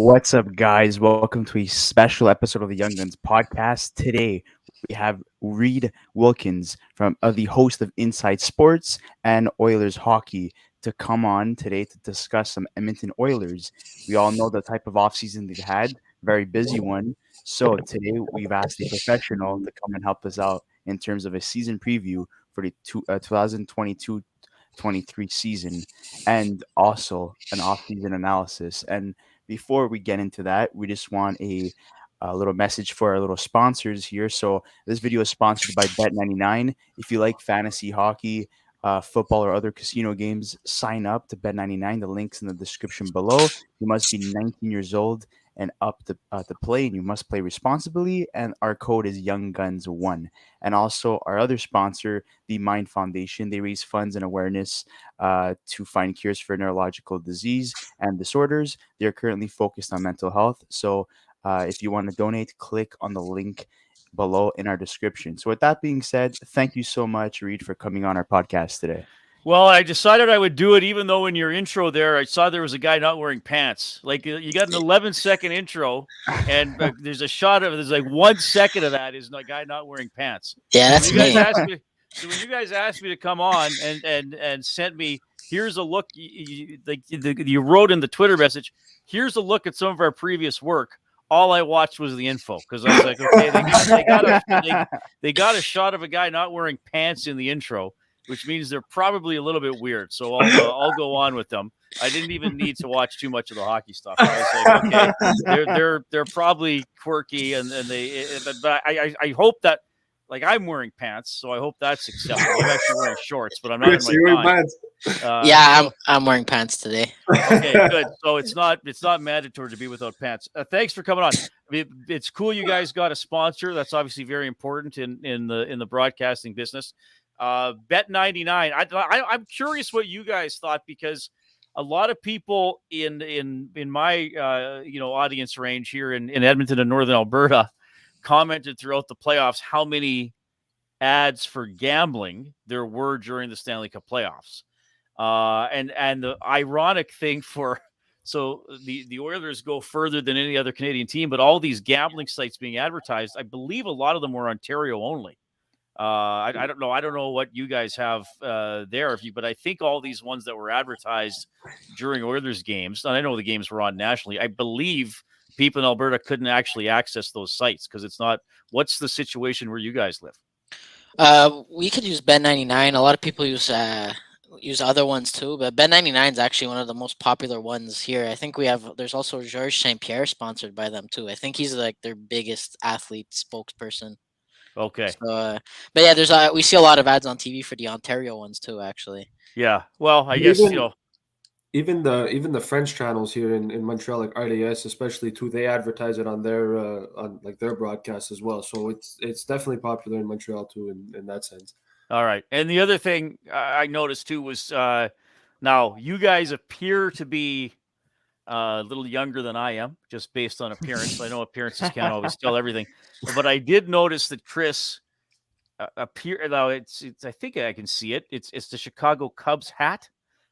What's up, guys? Welcome to a special episode of the Young Guns podcast. Today, we have Reid Wilkins from the host of Inside Sports and Oilers Hockey to come on today to discuss some Edmonton Oilers. We all know the type of offseason they've had, very busy one. So today, we've asked a professional to come and help us out in terms of a season preview for the 2022-23 season and also an offseason analysis. And before we get into that, we just want a little message for our little sponsors here. So this video is sponsored by Bet99. If you like fantasy hockey, football, or other casino games, sign up to Bet99. The link's in the description below. You must be 19 years old and up to play, and you must play responsibly. And our code is YoungGuns1. And also our other sponsor, the Mind Foundation. They raise funds and awareness to find cures for neurological disease and disorders. They're currently focused on mental health. So if you want to donate, click on the link below in our description. So with that being said, thank you so much, Reid, for coming on our podcast today. Well, I decided I would do it, even though in your intro there, I saw there was a guy not wearing pants. Like you got an 11-second intro, and there's like 1 second of that is a guy not wearing pants. Yeah, that's me. So when you guys asked me to come on and sent me, here's a look, you wrote in the Twitter message, here's a look at some of our previous work. All I watched was the info because I was like, okay, they got a shot of a guy not wearing pants in the intro, which means they're probably a little bit weird. So I'll go on with them. I didn't even need to watch too much of the hockey stuff. I was like, okay, they're probably quirky, but I hope that, like, I'm wearing pants, so I hope that's acceptable. I'm actually wearing shorts, but I'm not in my pants. I'm wearing pants today. Okay, good. So it's not mandatory to be without pants. Thanks for coming on. It's cool you guys got a sponsor. That's obviously very important in the broadcasting business. Bet99. I'm curious what you guys thought, because a lot of people in my audience range here in Edmonton and Northern Alberta commented throughout the playoffs how many ads for gambling there were during the Stanley Cup playoffs. And the ironic thing so the Oilers go further than any other Canadian team, but all these gambling sites being advertised, I believe a lot of them were Ontario only. I don't know. I don't know what you guys have there, but I think all these ones that were advertised during Oilers games, and I know the games were on nationally, I believe people in Alberta couldn't actually access those sites because it's not. What's the situation where you guys live? We could use Bet99. A lot of people use other ones too, but Bet99 is actually one of the most popular ones here. I think there's also Georges St-Pierre sponsored by them too. I think he's like their biggest athlete spokesperson. Okay. So, but yeah, we see a lot of ads on TV for the Ontario ones too, actually. Yeah. Well, I guess even the French channels here in Montreal, like RDS especially too, they advertise it on their broadcast as well. So it's definitely popular in Montreal too in that sense. All right. And the other thing I noticed too was now you guys appear to be a little younger than I am, just based on appearance. I know appearances can't always tell everything, but I did notice that Chris appear. Now it's I think I can see it. It's the Chicago Cubs hat.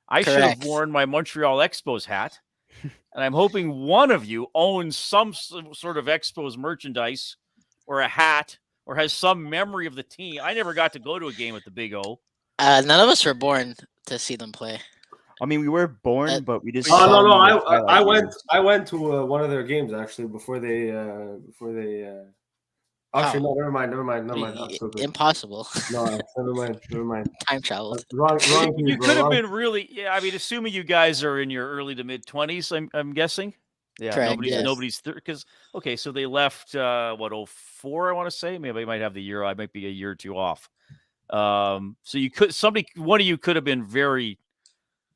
I should have worn my Montreal Expos hat, and I'm hoping one of you owns some sort of Expos merchandise or a hat or has some memory of the team. I never got to go to a game at the Big O. None of us were born to see them play. I mean, we were born, but we just. Oh no! I went to one of their games actually before they. Actually, no, never mind. Impossible. No, never mind. Time travel. Wrong. You could have been really. Yeah, I mean, assuming you guys are in your early to mid 20s, I'm guessing. Yeah, correct. Nobody's because okay, so they left 04, I want to say. Maybe I might have the year. I might be a year or two off. So one of you could have been very,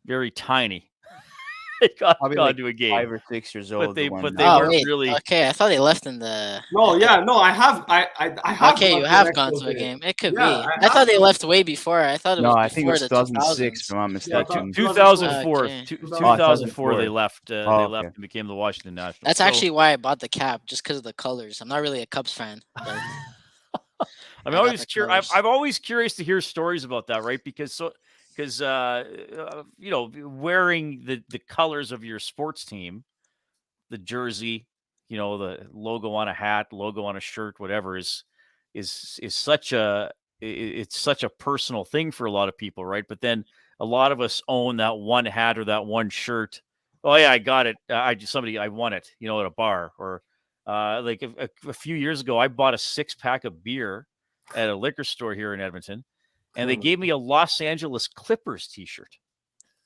very tiny. They got to a game. 5 or 6 years old. But they weren't really. Okay, I thought they left in the. No, I have. I have. Okay, you have gone to a game. It could be. I thought they left way before. I thought it was. No, I think it was 2006. If I'm not mistaken. 2004. Okay. 2004. They left. They left and became the Washington Nationals. That's actually why I bought the cap, just because of the colors. I'm not really a Cubs fan. But I'm always curious. I'm always curious to hear stories about that, right? Because wearing the colors of your sports team the jersey, the logo on a hat, logo on a shirt, whatever is such it's such a personal thing for a lot of people, right? But then a lot of us own that one hat or that one shirt. Oh yeah, I got it. I won it, at a bar, or like a few years ago, I bought a 6-pack of beer at a liquor store here in Edmonton, and they gave me a Los Angeles Clippers T-shirt.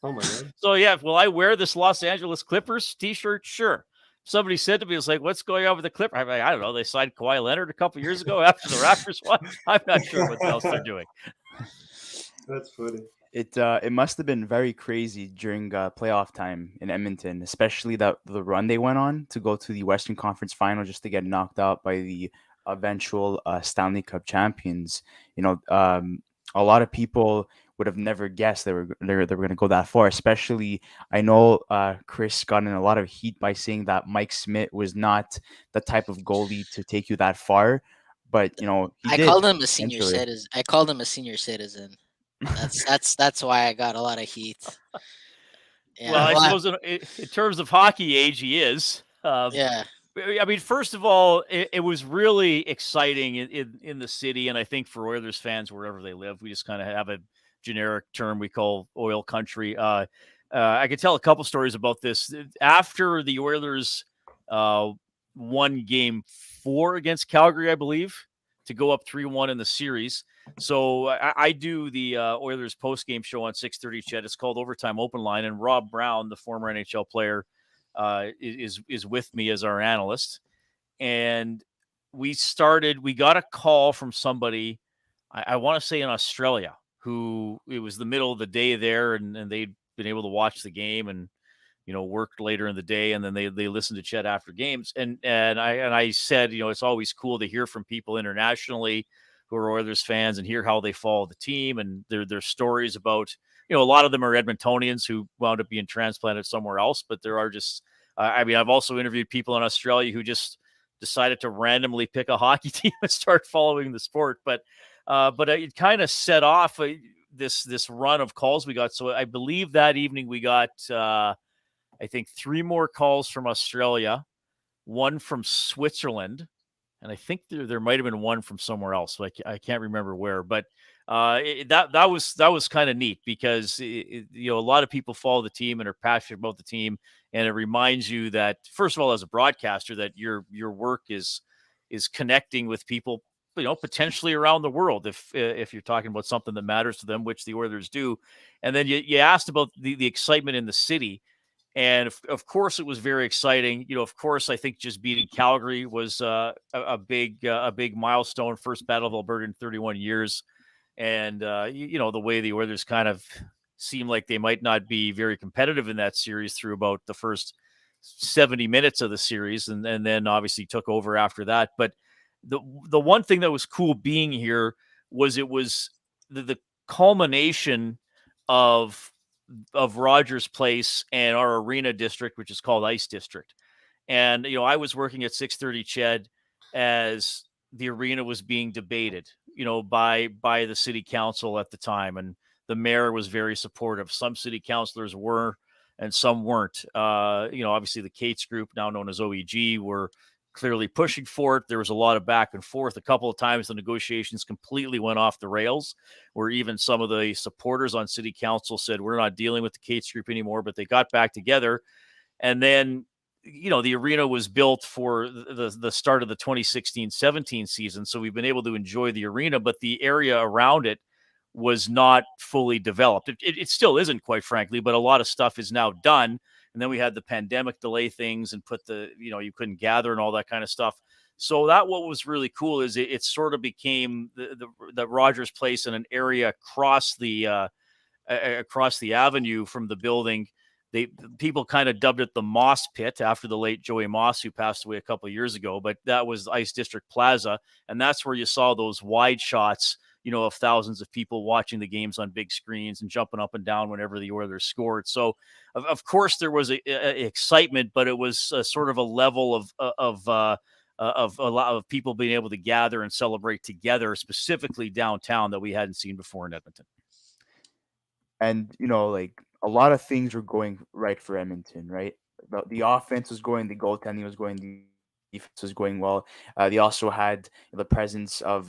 Oh my God. So yeah, will I wear this Los Angeles Clippers T-shirt? Sure. Somebody said to me, "It's like, what's going on with the Clippers?" I'm like, I don't know. They signed Kawhi Leonard a couple years ago after the Raptors won. I'm not sure what else they're doing. That's funny. It must have been very crazy during playoff time in Edmonton, especially the run they went on to go to the Western Conference Final just to get knocked out by the eventual Stanley Cup champions. A lot of people would have never guessed they were going to go that far. Especially, I know Chris got in a lot of heat by saying that Mike Smith was not the type of goalie to take you that far, but he I did. called him a senior eventually. citizen. I called him a senior citizen. That's why I got a lot of heat. Yeah, Well, I suppose in terms of hockey age, he is. yeah. I mean, first of all, it was really exciting in the city, and I think for Oilers fans wherever they live, we just kind of have a generic term we call oil country. I could tell a couple stories about this. After the Oilers won Game 4 against Calgary, I believe, to go up 3-1 in the series. So I do the Oilers post-game show on 6:30 CHED. It's called Overtime Open Line, and Rob Brown, the former NHL player, is with me as our analyst. And we got a call from somebody, I want to say in Australia, who it was the middle of the day there, and they'd been able to watch the game and worked later in the day, and then they listened to Chet after games. And I said, it's always cool to hear from people internationally who are Oilers fans and hear how they follow the team and their stories about, a lot of them are Edmontonians who wound up being transplanted somewhere else, but there are just, I've also interviewed people in Australia who just decided to randomly pick a hockey team and start following the sport. But it kind of set off this run of calls we got. So I believe that evening we got, I think 3 more calls from Australia, 1 from Switzerland, and I think there might have been 1 from somewhere else. So I can't remember where, but that was kind of neat because a lot of people follow the team and are passionate about the team, and it reminds you that, first of all, as a broadcaster, that your work is connecting with people, potentially around the world if you're talking about something that matters to them, which the Oilers do. And then you asked about the excitement in the city. And of course, it was very exciting. Of course, I think just beating Calgary was a big milestone. First Battle of Alberta in 31 years, and the way the Oilers kind of seemed like they might not be very competitive in that series through about the first 70 minutes of the series, and then obviously took over after that. But the one thing that was cool being here was it was the culmination of Rogers Place and our arena district, which is called Ice District. And, I was working at 6:30 CHED as the arena was being debated, by the city council at the time. And the mayor was very supportive. Some city councilors were, and some weren't. Obviously the Cates group, now known as OEG, were clearly pushing for it. There was a lot of back and forth. A couple of times the negotiations completely went off the rails, where even some of the supporters on city council said, we're not dealing with the Cates group anymore, but they got back together. And then, the arena was built for the start of the 2016-17 season. So we've been able to enjoy the arena, but the area around it was not fully developed. It still isn't, quite frankly, but a lot of stuff is now done. And then we had the pandemic delay things and put you couldn't gather and all that kind of stuff. So what was really cool is it sort of became the Rogers Place in an area across the avenue from the building. People kind of dubbed it the Moss Pit after the late Joey Moss, who passed away a couple of years ago. But that was Ice District Plaza, and that's where you saw those wide shots, of thousands of people watching the games on big screens and jumping up and down whenever the Oilers scored. So, of course, there was a excitement, but it was sort of a level of a lot of people being able to gather and celebrate together, specifically downtown, that we hadn't seen before in Edmonton. And like a lot of things were going right for Edmonton, right? the offense was going, the goaltending was going, the defense was going well. They also had the presence of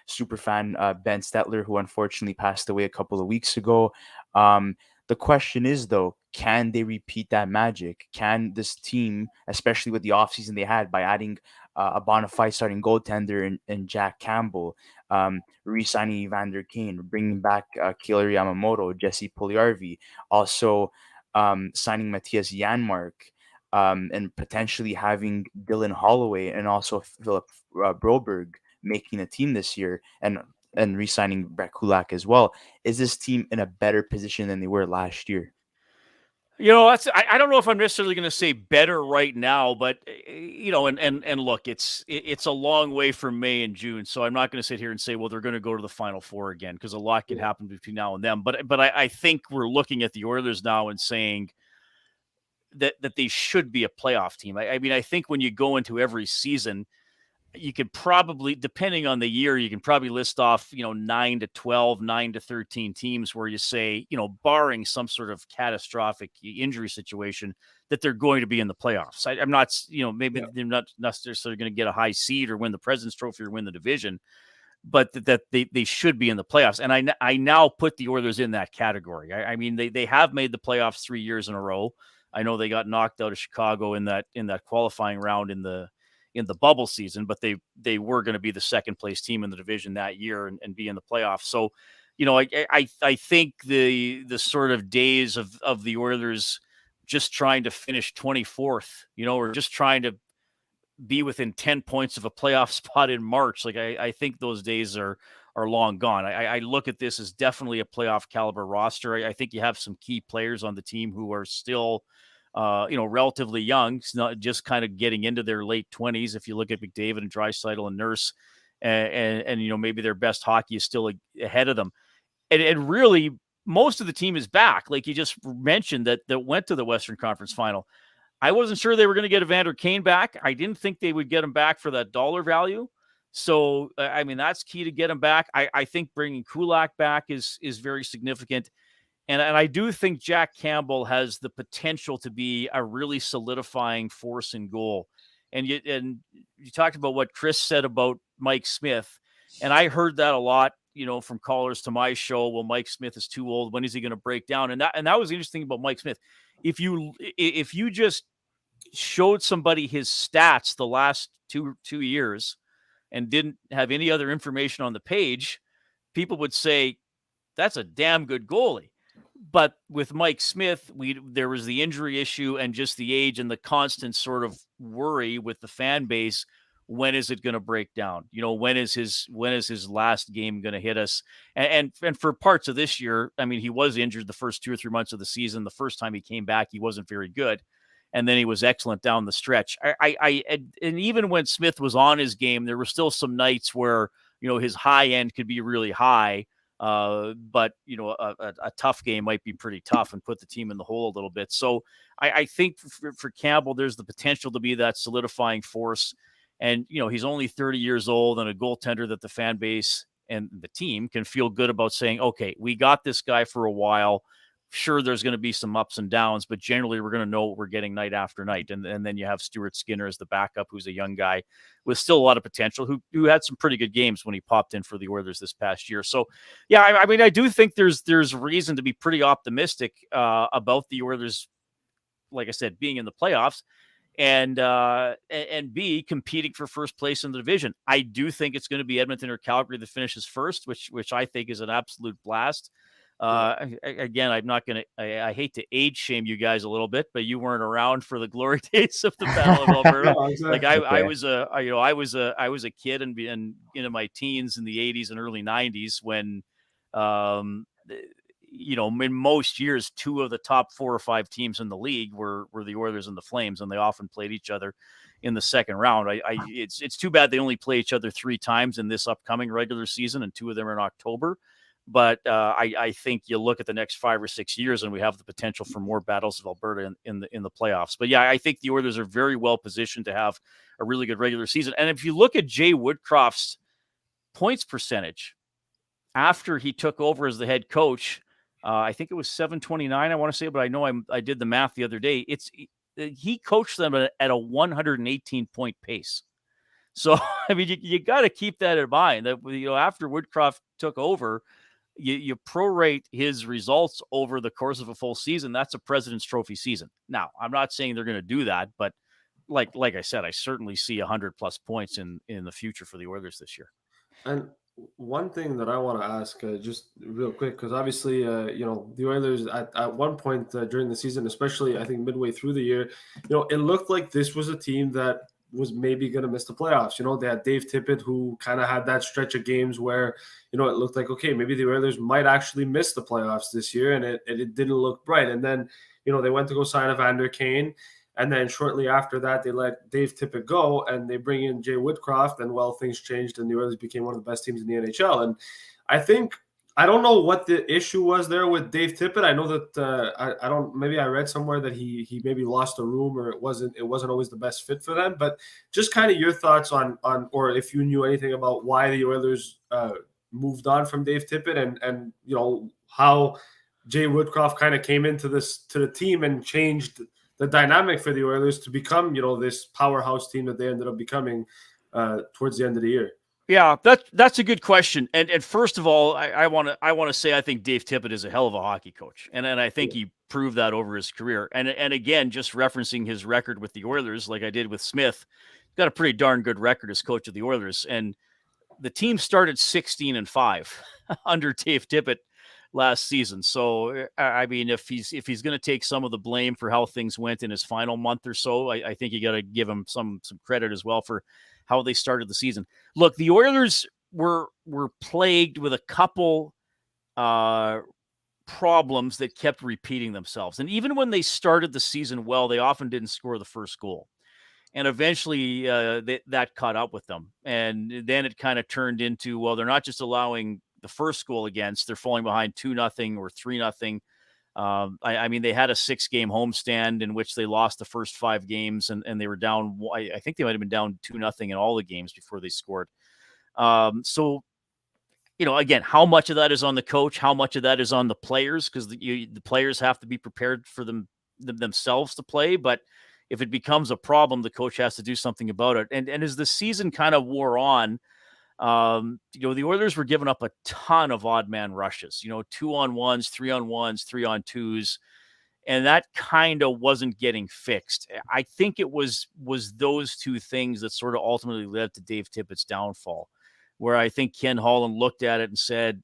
superfan Ben Stetler, who unfortunately passed away a couple of weeks ago. The question is, though, can they repeat that magic? Can this team, especially with the offseason they had by adding a bona fide starting goaltender in Jack Campbell, re-signing Evander Kane, bringing back Kailer Yamamoto, Jesse Puljujarvi, also signing Mattias Janmark, and potentially having Dylan Holloway and also Philip Broberg making a team this year, and re-signing Brett Kulak as well. Is this team in a better position than they were last year? I don't know if I'm necessarily going to say better right now, but and look, it's a long way from May and June, so I'm not going to sit here and say, well, they're going to go to the Final Four again, because a lot can happen between now and then. But I think we're looking at the Oilers now and saying that they should be a playoff team. I mean, I think when you go into every season, you could probably, depending on the year, you can probably list off, 9 to 12, 9 to 13 teams where you say, barring some sort of catastrophic injury situation, that they're going to be in the playoffs. I'm not, maybe they're not necessarily going to get a high seed or win the President's Trophy or win the division, but that they should be in the playoffs. And I now put the Oilers in that category. I mean, they have made the playoffs 3 years in a row. I know they got knocked out of Chicago in that qualifying round in the bubble season, but they were going to be the second place team in the division that year and be in the playoffs. So, I think the sort of days of the Oilers just trying to finish 24th, or just trying to be within 10 points of a playoff spot in March. Like, I think those days are long gone. I look at this as definitely a playoff caliber roster. I think you have some key players on the team who are still, relatively young. It's not just kind of getting into their late 20s. If you look at McDavid and Draisaitl and Nurse, and maybe their best hockey is still ahead of them. And really, most of the team is back. Like you just mentioned that went to the Western Conference Final. I wasn't sure they were going to get Evander Kane back. I didn't think they would get him back for that dollar value. So, I mean, that's key to get him back. I think bringing Kulak back is very significant. And I do think Jack Campbell has the potential to be a really solidifying force in goal. And you talked about what Chris said about Mike Smith. And I heard that a lot, from callers to my show. Well, Mike Smith is too old. When is he going to break down? And that was interesting about Mike Smith. If you just showed somebody his stats the last two years and didn't have any other information on the page, people would say that's a damn good goalie. But with Mike Smith, there was the injury issue and just the age and the constant sort of worry with the fan base. When is it going to break down? When is his last game going to hit us? And for parts of this year, I mean, he was injured the first 2 or 3 months of the season. The first time he came back, he wasn't very good. And then he was excellent down the stretch. And even when Smith was on his game, there were still some nights where, his high end could be really high. But a tough game might be pretty tough and put the team in the hole a little bit. So I think for Campbell, there's the potential to be that solidifying force. And, he's only 30 years old and a goaltender that the fan base and the team can feel good about saying, okay, we got this guy for a while. Sure, there's going to be some ups and downs, but generally we're going to know what we're getting night after night. And then you have Stuart Skinner as the backup, who's a young guy with still a lot of potential, who had some pretty good games when he popped in for the Oilers this past year. So, yeah, I mean, I do think there's reason to be pretty optimistic about the Oilers, like I said, being in the playoffs and B, competing for first place in the division. I do think it's going to be Edmonton or Calgary that finishes first, which I think is an absolute blast. Again, I'm not going to, I hate to age shame you guys a little bit, but you weren't around for the glory days of the Battle of Alberta. No, exactly. Like I was a kid and into my teens in the 80s and early 90s when, in most years, 2 of the top 4 or 5 teams in the league were the Oilers and the Flames, and they often played each other in the second round. It's too bad they only play each other 3 times in this upcoming regular season, and 2 of them are in October. But I think you look at the next 5 or 6 years, and we have the potential for more battles of Alberta in the playoffs. But yeah, I think the Oilers are very well positioned to have a really good regular season. And if you look at Jay Woodcroft's points percentage after he took over as the head coach, I think it was 729. I want to say, but I know I did the math the other day. he coached them at a 118 point pace. So, I mean, you got to keep that in mind that, after Woodcroft took over, you prorate his results over the course of a full season. That's a President's Trophy season. Now, I'm not saying they're going to do that, but like I said, I certainly see 100+ points in the future for the Oilers this year. And one thing that I want to ask, just real quick, because obviously, the Oilers at one point during the season, especially I think midway through the year, it looked like this was a team that was maybe going to miss the playoffs. They had Dave Tippett, who kind of had that stretch of games where, it looked like, okay, maybe the Oilers might actually miss the playoffs this year, and it didn't look bright. And then, they went to go sign Evander Kane. And then shortly after that, they let Dave Tippett go, and they bring in Jay Woodcroft, and things changed, and the Oilers became one of the best teams in the NHL. And I don't know what the issue was there with Dave Tippett. I know that maybe I read somewhere that he maybe lost a room, or it wasn't always the best fit for them. But just kind of your thoughts on or if you knew anything about why the Oilers moved on from Dave Tippett, and how Jay Woodcroft kind of came into the team and changed the dynamic for the Oilers to become, this powerhouse team that they ended up becoming towards the end of the year. Yeah, that's a good question. And first of all, I want to say I think Dave Tippett is a hell of a hockey coach, and I think he proved that over his career. And again, just referencing his record with the Oilers, like I did with Smith, he's got a pretty darn good record as coach of the Oilers. And the team started 16-5 under Dave Tippett last season. So, I mean, if he's going to take some of the blame for how things went in his final month or so, I think you got to give him some credit as well for how they started the season. Look, the Oilers were plagued with a couple problems that kept repeating themselves. And even when they started the season well, they often didn't score the first goal. And eventually that caught up with them. And then it kind of turned into, well, they're not just allowing the first goal against, they're falling behind 2-0 or 3-0. I mean, they had a 6-game homestand in which they lost the first 5 games, and they were down. I think they might have been down 2-0 in all the games before they scored. So, again, how much of that is on the coach? How much of that is on the players? Because the players have to be prepared for themselves to play. But if it becomes a problem, the coach has to do something about it. And as the season kind of wore on, the Oilers were giving up a ton of odd man rushes, 2-on-1s, 3-on-1s, 3-on-2s, and that kind of wasn't getting fixed. I think it was those two things that sort of ultimately led to Dave Tippett's downfall, where I think Ken Holland looked at it and said,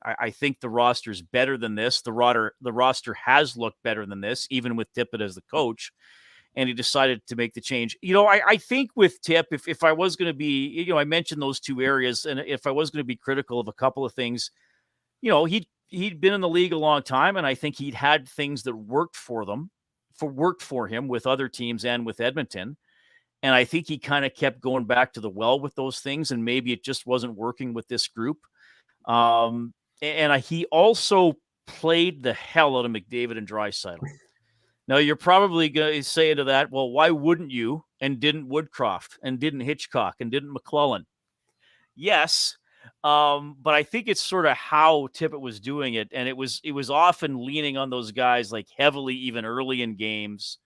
I think the roster's better than this. The roster has looked better than this, even with Tippett as the coach. And he decided to make the change. I think with Tip, if I was going to be, I mentioned those two areas, and if I was going to be critical of a couple of things, he'd been in the league a long time, and I think he'd had things that worked for him with other teams and with Edmonton. And I think he kind of kept going back to the well with those things, and maybe it just wasn't working with this group. And he also played the hell out of McDavid and Draisaitl. Now, you're probably going to say to that, well, why wouldn't you? And didn't Woodcroft, and didn't Hitchcock, and didn't McClellan? Yes, but I think it's sort of how Tippett was doing it, and it was often leaning on those guys like heavily, even early in games,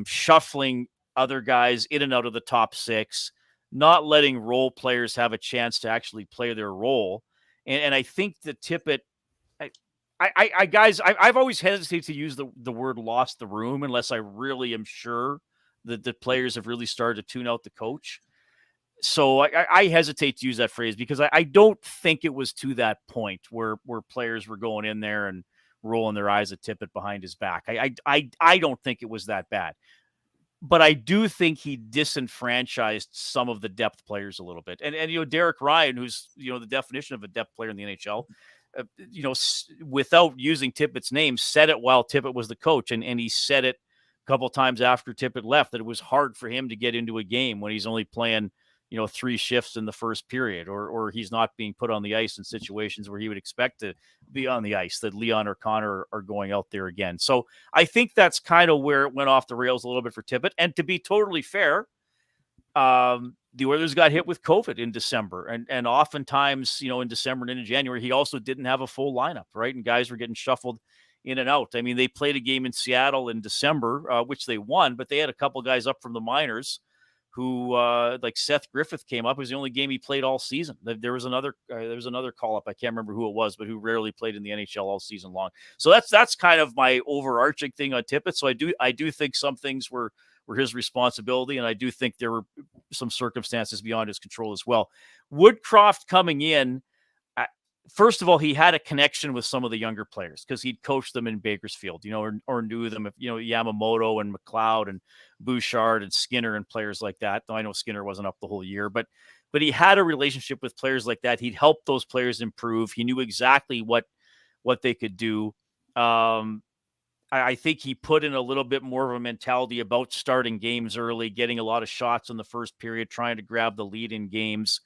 shuffling other guys in and out of the top 6, not letting role players have a chance to actually play their role. And I think that Tippett, I've always hesitated to use the word lost the room unless I really am sure that the players have really started to tune out the coach. So I hesitate to use that phrase because I don't think it was to that point where players were going in there and rolling their eyes at Tippett behind his back. I don't think it was that bad. But I do think he disenfranchised some of the depth players a little bit. And Derek Ryan, who's, the definition of a depth player in the NHL, without using Tippett's name, said it while Tippett was the coach. And he said it a couple times after Tippett left, that it was hard for him to get into a game when he's only playing, 3 shifts in the first period, or he's not being put on the ice in situations where he would expect to be on the ice, that Leon or Connor are going out there again. So I think that's kind of where it went off the rails a little bit for Tippett. And to be totally fair, the Oilers got hit with COVID in December, and oftentimes, in December and into January, he also didn't have a full lineup, right? And guys were getting shuffled in and out. I mean, they played a game in Seattle in December, which they won, but they had a couple guys up from the minors who, like Seth Griffith came up. It was the only game he played all season. There was another call up. I can't remember who it was, but who rarely played in the NHL all season long. So that's kind of my overarching thing on Tippett. So I do think some things were his responsibility, and I do think there were some circumstances beyond his control as well. Woodcroft coming in, first of all, he had a connection with some of the younger players because he'd coached them in Bakersfield, or knew them, Yamamoto and McLeod and Bouchard and Skinner and players like that. Though I know Skinner wasn't up the whole year, but he had a relationship with players like that. He'd helped those players improve. He knew exactly what they could do. I think he put in a little bit more of a mentality about starting games early, getting a lot of shots in the first period, trying to grab the lead in games.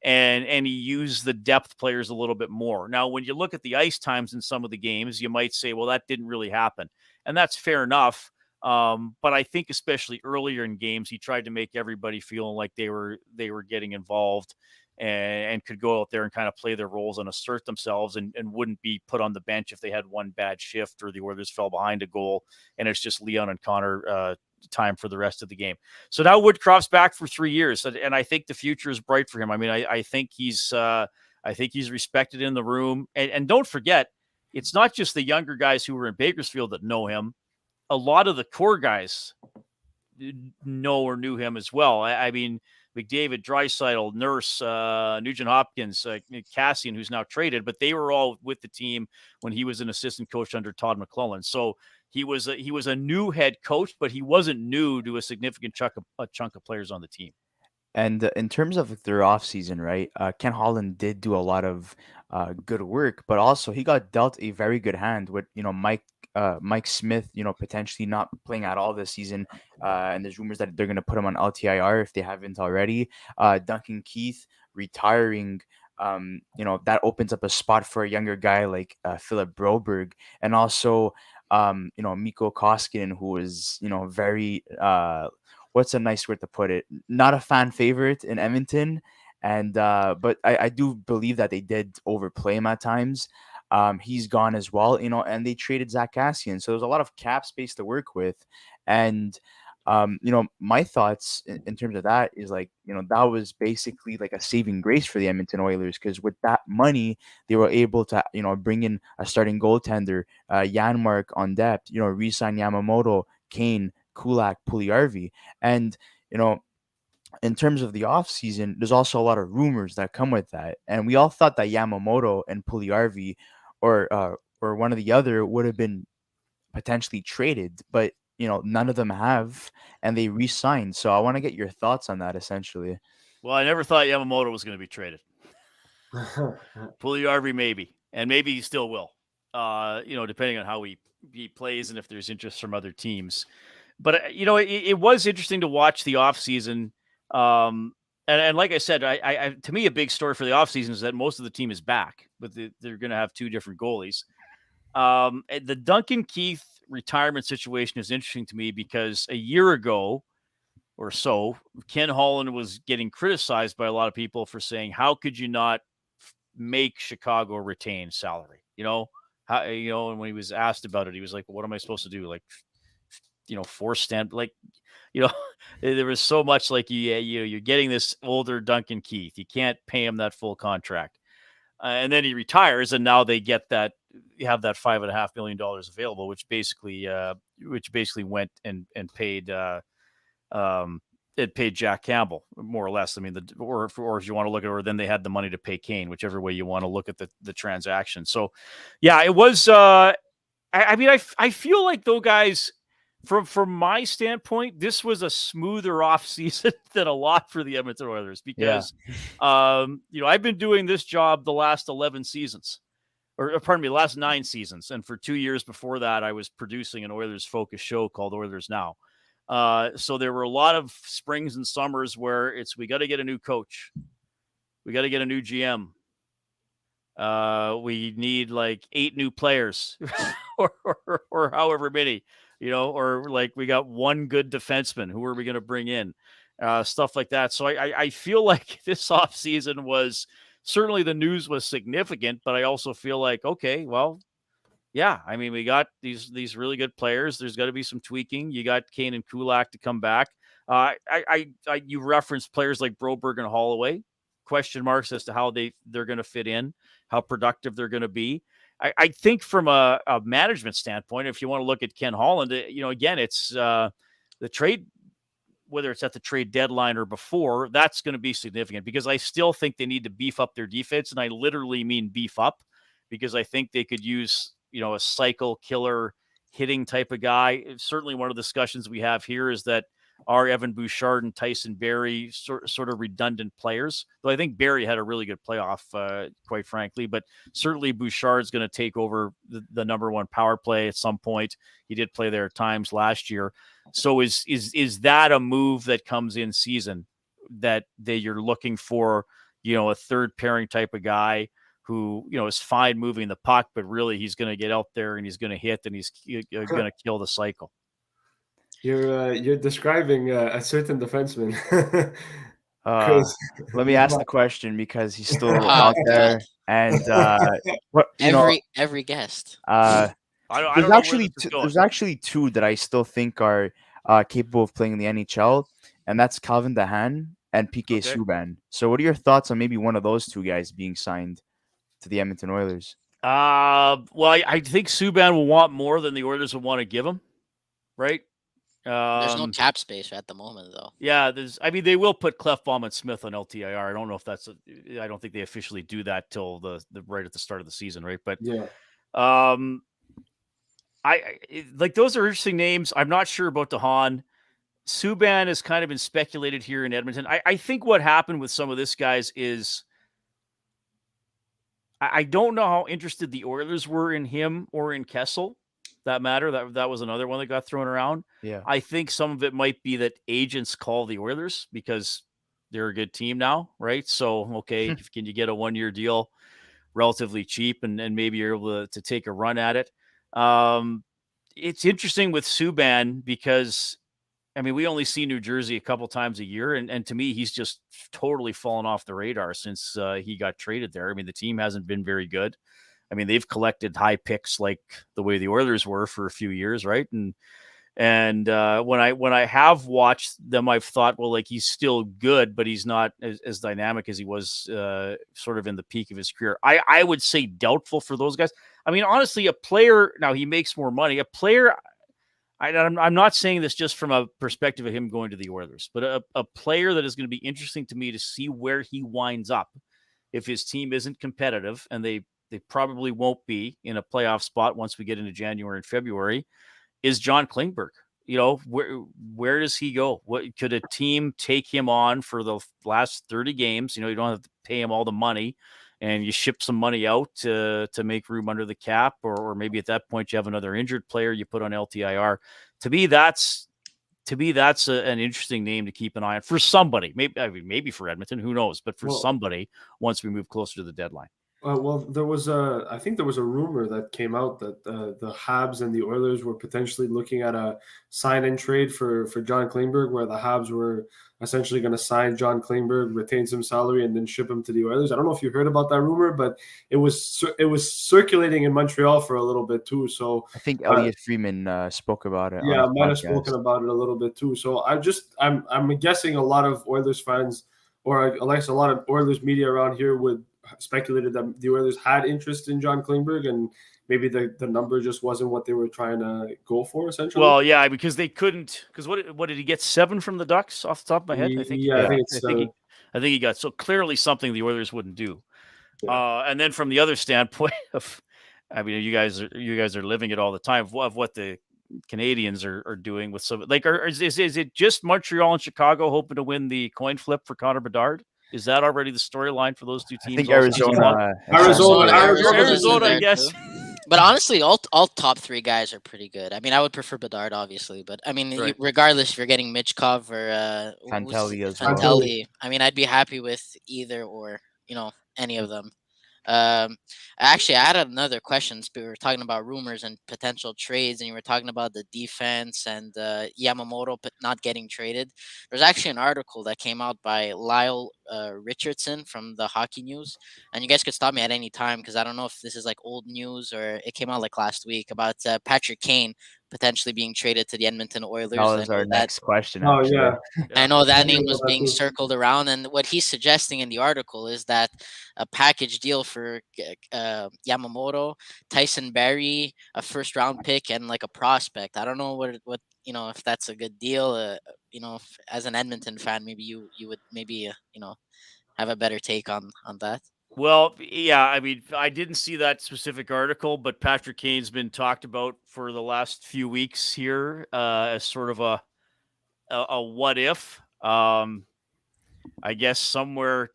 And he used the depth players a little bit more. Now, when you look at the ice times in some of the games, you might say, well, that didn't really happen. And that's fair enough. But I think especially earlier in games, he tried to make everybody feel like they were getting involved and could go out there and kind of play their roles and assert themselves and wouldn't be put on the bench if they had one bad shift or the Oilers fell behind a goal and it's just Leon and Connor time for the rest of the game. So now Woodcroft's back for 3 years, and I think the future is bright for him. I mean, I think he's respected in the room, and don't forget, it's not just the younger guys who were in Bakersfield that know him. A lot of the core guys know or knew him as well. I mean, McDavid, Draisaitl, Nurse, Nugent Hopkins, Cassian, who's now traded, but they were all with the team when he was an assistant coach under Todd McClellan. So he was a new head coach, but he wasn't new to a significant chunk of players on the team. And in terms of their offseason, right, Ken Holland did do a lot of good work, but also he got dealt a very good hand with, Mike Smith, potentially not playing at all this season. And there's rumors that they're going to put him on LTIR if they haven't already. Duncan Keith retiring, that opens up a spot for a younger guy like Philip Broberg. And also, Mikko Koskinen, who was, very, what's a nice word to put it? Not a fan favorite in Edmonton. And but I do believe that they did overplay him at times. He's gone as well, and they traded Zach Cassian. So there's a lot of cap space to work with. And, my thoughts in terms of that is like, that was basically like a saving grace for the Edmonton Oilers, because with that money, they were able to, bring in a starting goaltender, Janmark on depth, re-sign Yamamoto, Kane, Kulak, Puljujarvi. And, in terms of the offseason, there's also a lot of rumors that come with that. And we all thought that Yamamoto and Puljujarvi or one or the other would have been potentially traded, but none of them have, and they re-signed. So I want to get your thoughts on that, essentially. Well, I never thought Yamamoto was going to be traded. Puljujarvi maybe, and maybe he still will. Depending on how he plays and if there's interest from other teams. But it was interesting to watch the offseason. And like I said, I to me, a big story for the offseason is that most of the team is back, but they're going to have two different goalies. The Duncan Keith retirement situation is interesting to me because a year ago or so, Ken Holland was getting criticized by a lot of people for saying, how could you not make Chicago retain salary? And when he was asked about it, he was like, what am I supposed to do? Like, force stand, like, there was so much like, you're getting this older Duncan Keith. You can't pay him that full contract. And then he retires, and now they get that, you have that $5.5 million available, which basically went and paid, it paid Jack Campbell, more or less. I mean, or if you want to look at it, or then they had the money to pay Kane, whichever way you want to look at the transaction. So, yeah, it was, I feel like, though, guys, from my standpoint, this was a smoother offseason than a lot for the Edmonton Oilers because, I've been doing this job the last 11 seasons, or pardon me, the last 9 seasons. And for 2 years before that, I was producing an Oilers focused show called Oilers Now. So there were a lot of springs and summers where we got to get a new coach. We got to get a new GM. We need like 8 new players or however many. Or like we got one good defenseman. Who are we going to bring in? Stuff like that. So I feel like this offseason was certainly, the news was significant, but I also feel like, okay, well, Yeah, I mean, we got these really good players. There's got to be some tweaking. You got Kane and Kulak to come back. You referenced players like Broberg and Holloway. Question marks as to how they're going to fit in, how productive they're going to be. I think from a management standpoint, if you want to look at Ken Holland, again, it's the trade, whether it's at the trade deadline or before, that's going to be significant because I still think they need to beef up their defense. And I literally mean beef up because I think they could use, a cycle killer hitting type of guy. Certainly one of the discussions we have here is that are Evan Bouchard and Tyson Barrie sort of redundant players? Though I think Barrie had a really good playoff, quite frankly, but certainly Bouchard's going to take over the number one power play at some point. He did play there at times last year. So is that a move that comes in season that you're looking for, a third pairing type of guy who, is fine moving the puck, but really he's going to get out there and he's going to hit and he's going to kill the cycle? You're describing a certain defenseman. Let me ask the question because he's still out there. And every guest. There's actually two that I still think are capable of playing in the NHL, and that's Calvin DeHaan and PK Subban. So what are your thoughts on maybe one of those two guys being signed to the Edmonton Oilers? Well, I think Subban will want more than the Oilers will want to give him, right? There's no cap space at the moment, though. Yeah, they will put Clefbaum and Smith on LTIR. I don't know if I don't think they officially do that till the right at the start of the season, right? But yeah, those are interesting names. I'm not sure about DeHaan. Subban has kind of been speculated here in Edmonton. I think what happened with some of this guys is I don't know how interested the Oilers were in him or in Kessel. That matter. That was another one that got thrown around. Yeah. I think some of it might be that agents call the Oilers because they're a good team now, right? So, okay, can you get a 1-year deal relatively cheap and maybe you're able to take a run at it? It's interesting with Subban because, we only see New Jersey a couple times a year. And to me, he's just totally fallen off the radar since he got traded there. The team hasn't been very good. They've collected high picks like the way the Oilers were for a few years, right? And when I have watched them, I've thought, well, like he's still good, but he's not as dynamic as he was sort of in the peak of his career. I would say doubtful for those guys. Honestly, a player, now he makes more money. A player, I'm not saying this just from a perspective of him going to the Oilers, but a player that is going to be interesting to me to see where he winds up if his team isn't competitive, and they probably won't be in a playoff spot once we get into January and February, is John Klingberg. Where does he go? What could a team take him on for the last 30 games? You don't have to pay him all the money and you ship some money out to make room under the cap, or maybe at that point you have another injured player you put on LTIR. To me, that's an interesting name to keep an eye on for somebody. Maybe for Edmonton, who knows? But for somebody, once we move closer to the deadline. I think there was a rumor that came out that the Habs and the Oilers were potentially looking at a sign-in trade for John Klingberg, where the Habs were essentially going to sign John Klingberg, retain some salary, and then ship him to the Oilers. I don't know if you heard about that rumor, but it was circulating in Montreal for a little bit too. So I think Elliot Freeman spoke about it. Yeah, might have spoken about it a little bit too. So I'm guessing a lot of Oilers fans, or at least a lot of Oilers media around here, would speculated that the Oilers had interest in John Klingberg, and maybe the number just wasn't what they were trying to go for, essentially. Well, yeah, because they couldn't. Because what did he get? 7 from the Ducks off the top of my head? I think. Yeah, I think it's. I think he got, so clearly something the Oilers wouldn't do. Yeah. And then from the other standpoint of, you guys are living it all the time of what the Canadians are doing with some, like, is it just Montreal and Chicago hoping to win the coin flip for Connor Bedard? Is that already the storyline for those two teams? I think Arizona, I guess. But honestly, all top 3 guys are pretty good. I would prefer Bedard, obviously, but right. Regardless, if you're getting Michkov or Fantelli as well. I'd be happy with either or any of them. Actually, I had another question. We were talking about rumors and potential trades, and you were talking about the defense and Yamamoto not getting traded. There's actually an article that came out by Lyle Richardson from the Hockey News, and you guys could stop me at any time because I don't know if this is like old news or it came out like last week about Patrick Kane potentially being traded to the Edmonton That Oilers. was our next question, Oh actually. yeah, I know that I name know was that being too. circled around, and what he's suggesting in the article is that a package deal for Yamamoto, Tyson Barrie, a first round pick, and like a prospect. I don't know what if that's a good deal. As an Edmonton fan, maybe you would maybe have a better take on that. Well, yeah, I mean, I didn't see that specific article, but Patrick Kane's been talked about for the last few weeks here as sort of a what if. I guess somewhere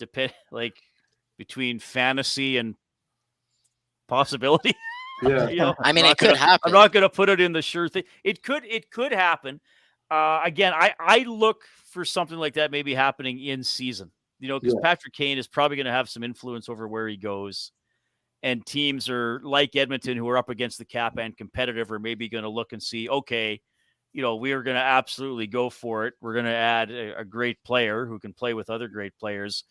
like between fantasy and possibility. Yeah. I mean, it could happen. I'm not gonna put it in the sure thing. It could happen. Again, I look for something like that maybe happening in season. Because Yeah. Patrick Kane is probably going to have some influence over where he goes. And teams are like Edmonton, who are up against the cap and competitive, are maybe going to look and see, okay, we are going to absolutely go for it. We're going to add a great player who can play with other great players.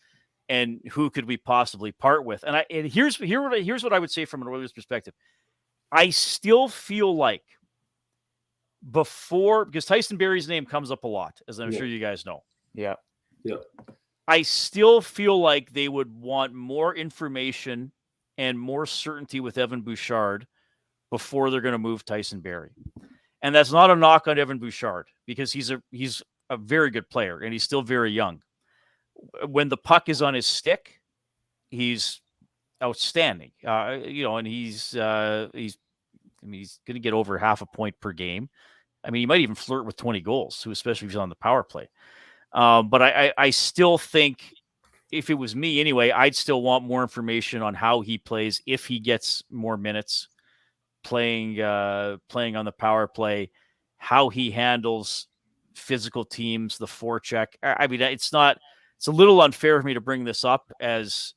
And who could we possibly part with? And here's what I would say from an Oilers perspective. I still feel like because Tyson Barrie's name comes up a lot, as I'm sure you guys know. Yeah. I still feel like they would want more information and more certainty with Evan Bouchard before they're going to move Tyson Barrie. And that's not a knock on Evan Bouchard because he's a very good player and he's still very young. When the puck is on his stick, he's outstanding. And he's going to get over half a point per game. I mean, he might even flirt with 20 goals, especially if he's on the power play. But I still think if it was me anyway, I'd still want more information on how he plays if he gets more minutes playing on the power play, how he handles physical teams, the forecheck. I mean, it's a little unfair for me to bring this up as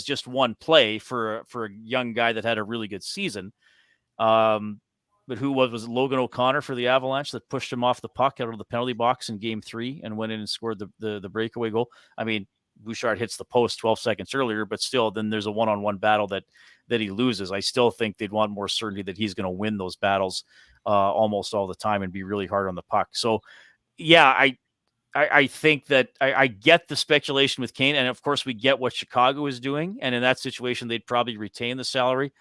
just one play for a young guy that had a really good season. But who was it Logan O'Connor for the Avalanche that pushed him off the puck out of the penalty box in Game 3 and went in and scored the breakaway goal? I mean, Bouchard hits the post 12 seconds earlier, but still, then there's a one-on-one battle that he loses. I still think they'd want more certainty that he's going to win those battles almost all the time and be really hard on the puck. So, yeah, I think that I get the speculation with Kane, and of course we get what Chicago is doing, and in that situation, they'd probably retain the salary.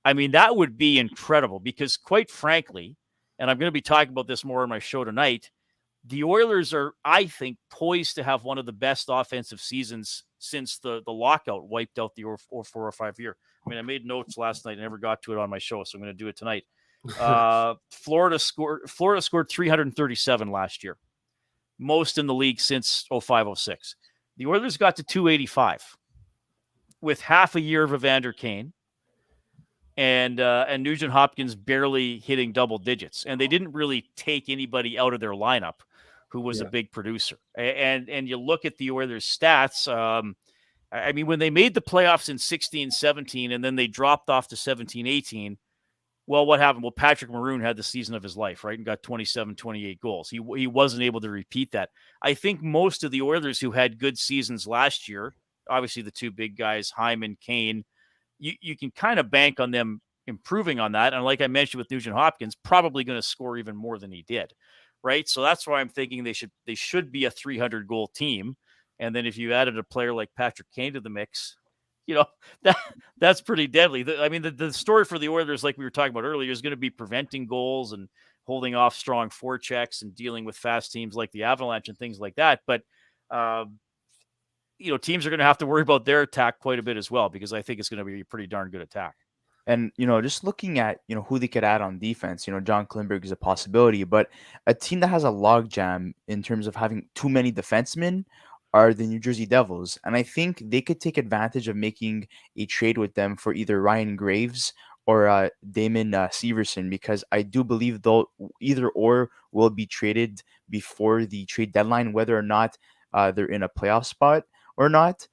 I mean, that would be incredible because, quite frankly, and I'm going to be talking about this more on my show tonight, the Oilers are, I think, poised to have one of the best offensive seasons since the lockout wiped out the 4 or 5 year. I mean, I made notes last night and never got to it on my show, so I'm going to do it tonight. Florida scored 337 last year, most in the league since 05-06. The Oilers got to 285 with half a year of Evander Kane. And Nugent Hopkins barely hitting double digits. And they didn't really take anybody out of their lineup who was a big producer. And you look at the Oilers' stats. I mean, when they made the playoffs in 16-17 and then they dropped off to 17-18, well, what happened? Well, Patrick Maroon had the season of his life, right? And got 27, 28 goals. He wasn't able to repeat that. I think most of the Oilers who had good seasons last year, obviously the two big guys, Hyman, Kane, you can kind of bank on them improving on that. And like I mentioned with Nugent Hopkins, probably going to score even more than he did, right? So that's why I'm thinking they should be a 300-goal team. And then if you added a player like Patrick Kane to the mix, that's pretty deadly. I mean, the story for the Oilers, like we were talking about earlier, is going to be preventing goals and holding off strong forechecks and dealing with fast teams like the Avalanche and things like that. But teams are going to have to worry about their attack quite a bit as well, because I think it's going to be a pretty darn good attack. And, just looking at, who they could add on defense, John Klingberg is a possibility, but a team that has a logjam in terms of having too many defensemen are the New Jersey Devils. And I think they could take advantage of making a trade with them for either Ryan Graves or Damon Severson, because I do believe they'll either or will be traded before the trade deadline, whether or not they're in a playoff spot or not.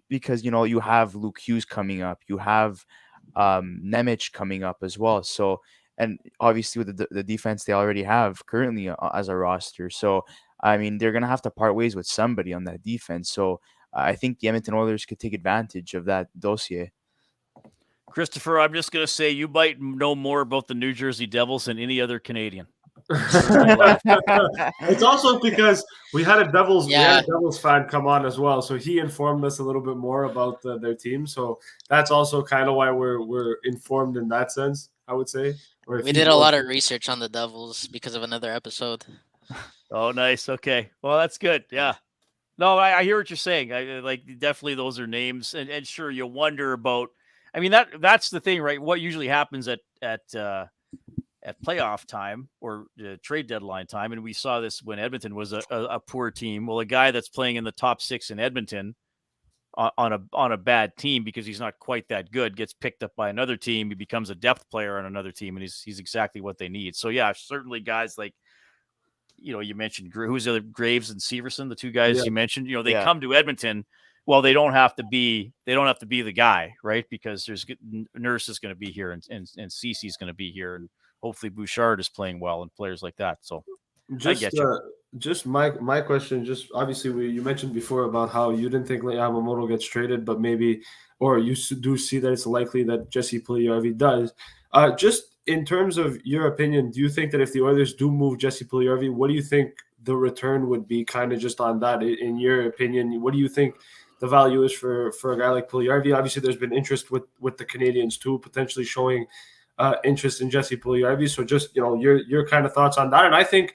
because you have Luke Hughes coming up, you have Nemec coming up as well. So, and obviously with the defense they already have currently as a roster. So, I mean, they're gonna have to part ways with somebody on that defense. So, I think the Edmonton Oilers could take advantage of that dossier. Christopher, I'm just going to say you might know more about the New Jersey Devils than any other Canadian. It's also because we had a Devils fan come on as well, so he informed us a little bit more about their team. So that's also kind of why we're informed in that sense, I would say. We did a lot of research on the Devils because of another episode. Oh, nice. Okay, well that's good. Yeah. No, I hear what you're saying. I like definitely those are names, and sure you wonder about. I mean that's the thing, right? What usually happens at playoff time or trade deadline time, and we saw this when Edmonton was a poor team. Well, a guy that's playing in the top 6 in Edmonton on a bad team because he's not quite that good gets picked up by another team. He becomes a depth player on another team, and he's exactly what they need. So yeah, certainly guys like. You mentioned who's the other Graves and Severson, the two guys you mentioned. They come to Edmonton. Well, they don't have to be the guy, right? Because there's Nurse is going to be here, and Cece is going to be here, and hopefully Bouchard is playing well, and players like that. So, I get you. Just my question. Just obviously, you mentioned before about how you didn't think Yamamoto gets traded, but maybe, or you do see that it's likely that Jesse Puljujarvi does. Just in terms of your opinion, do you think that if the Oilers do move Jesse Puljujarvi, what do you think the return would be? Kind of just on that, in your opinion, what do you think the value is for a guy like Puljujarvi? Obviously, there's been interest with the Canadians too, potentially showing interest in Jesse Puljujarvi. So just your kind of thoughts on that. And I think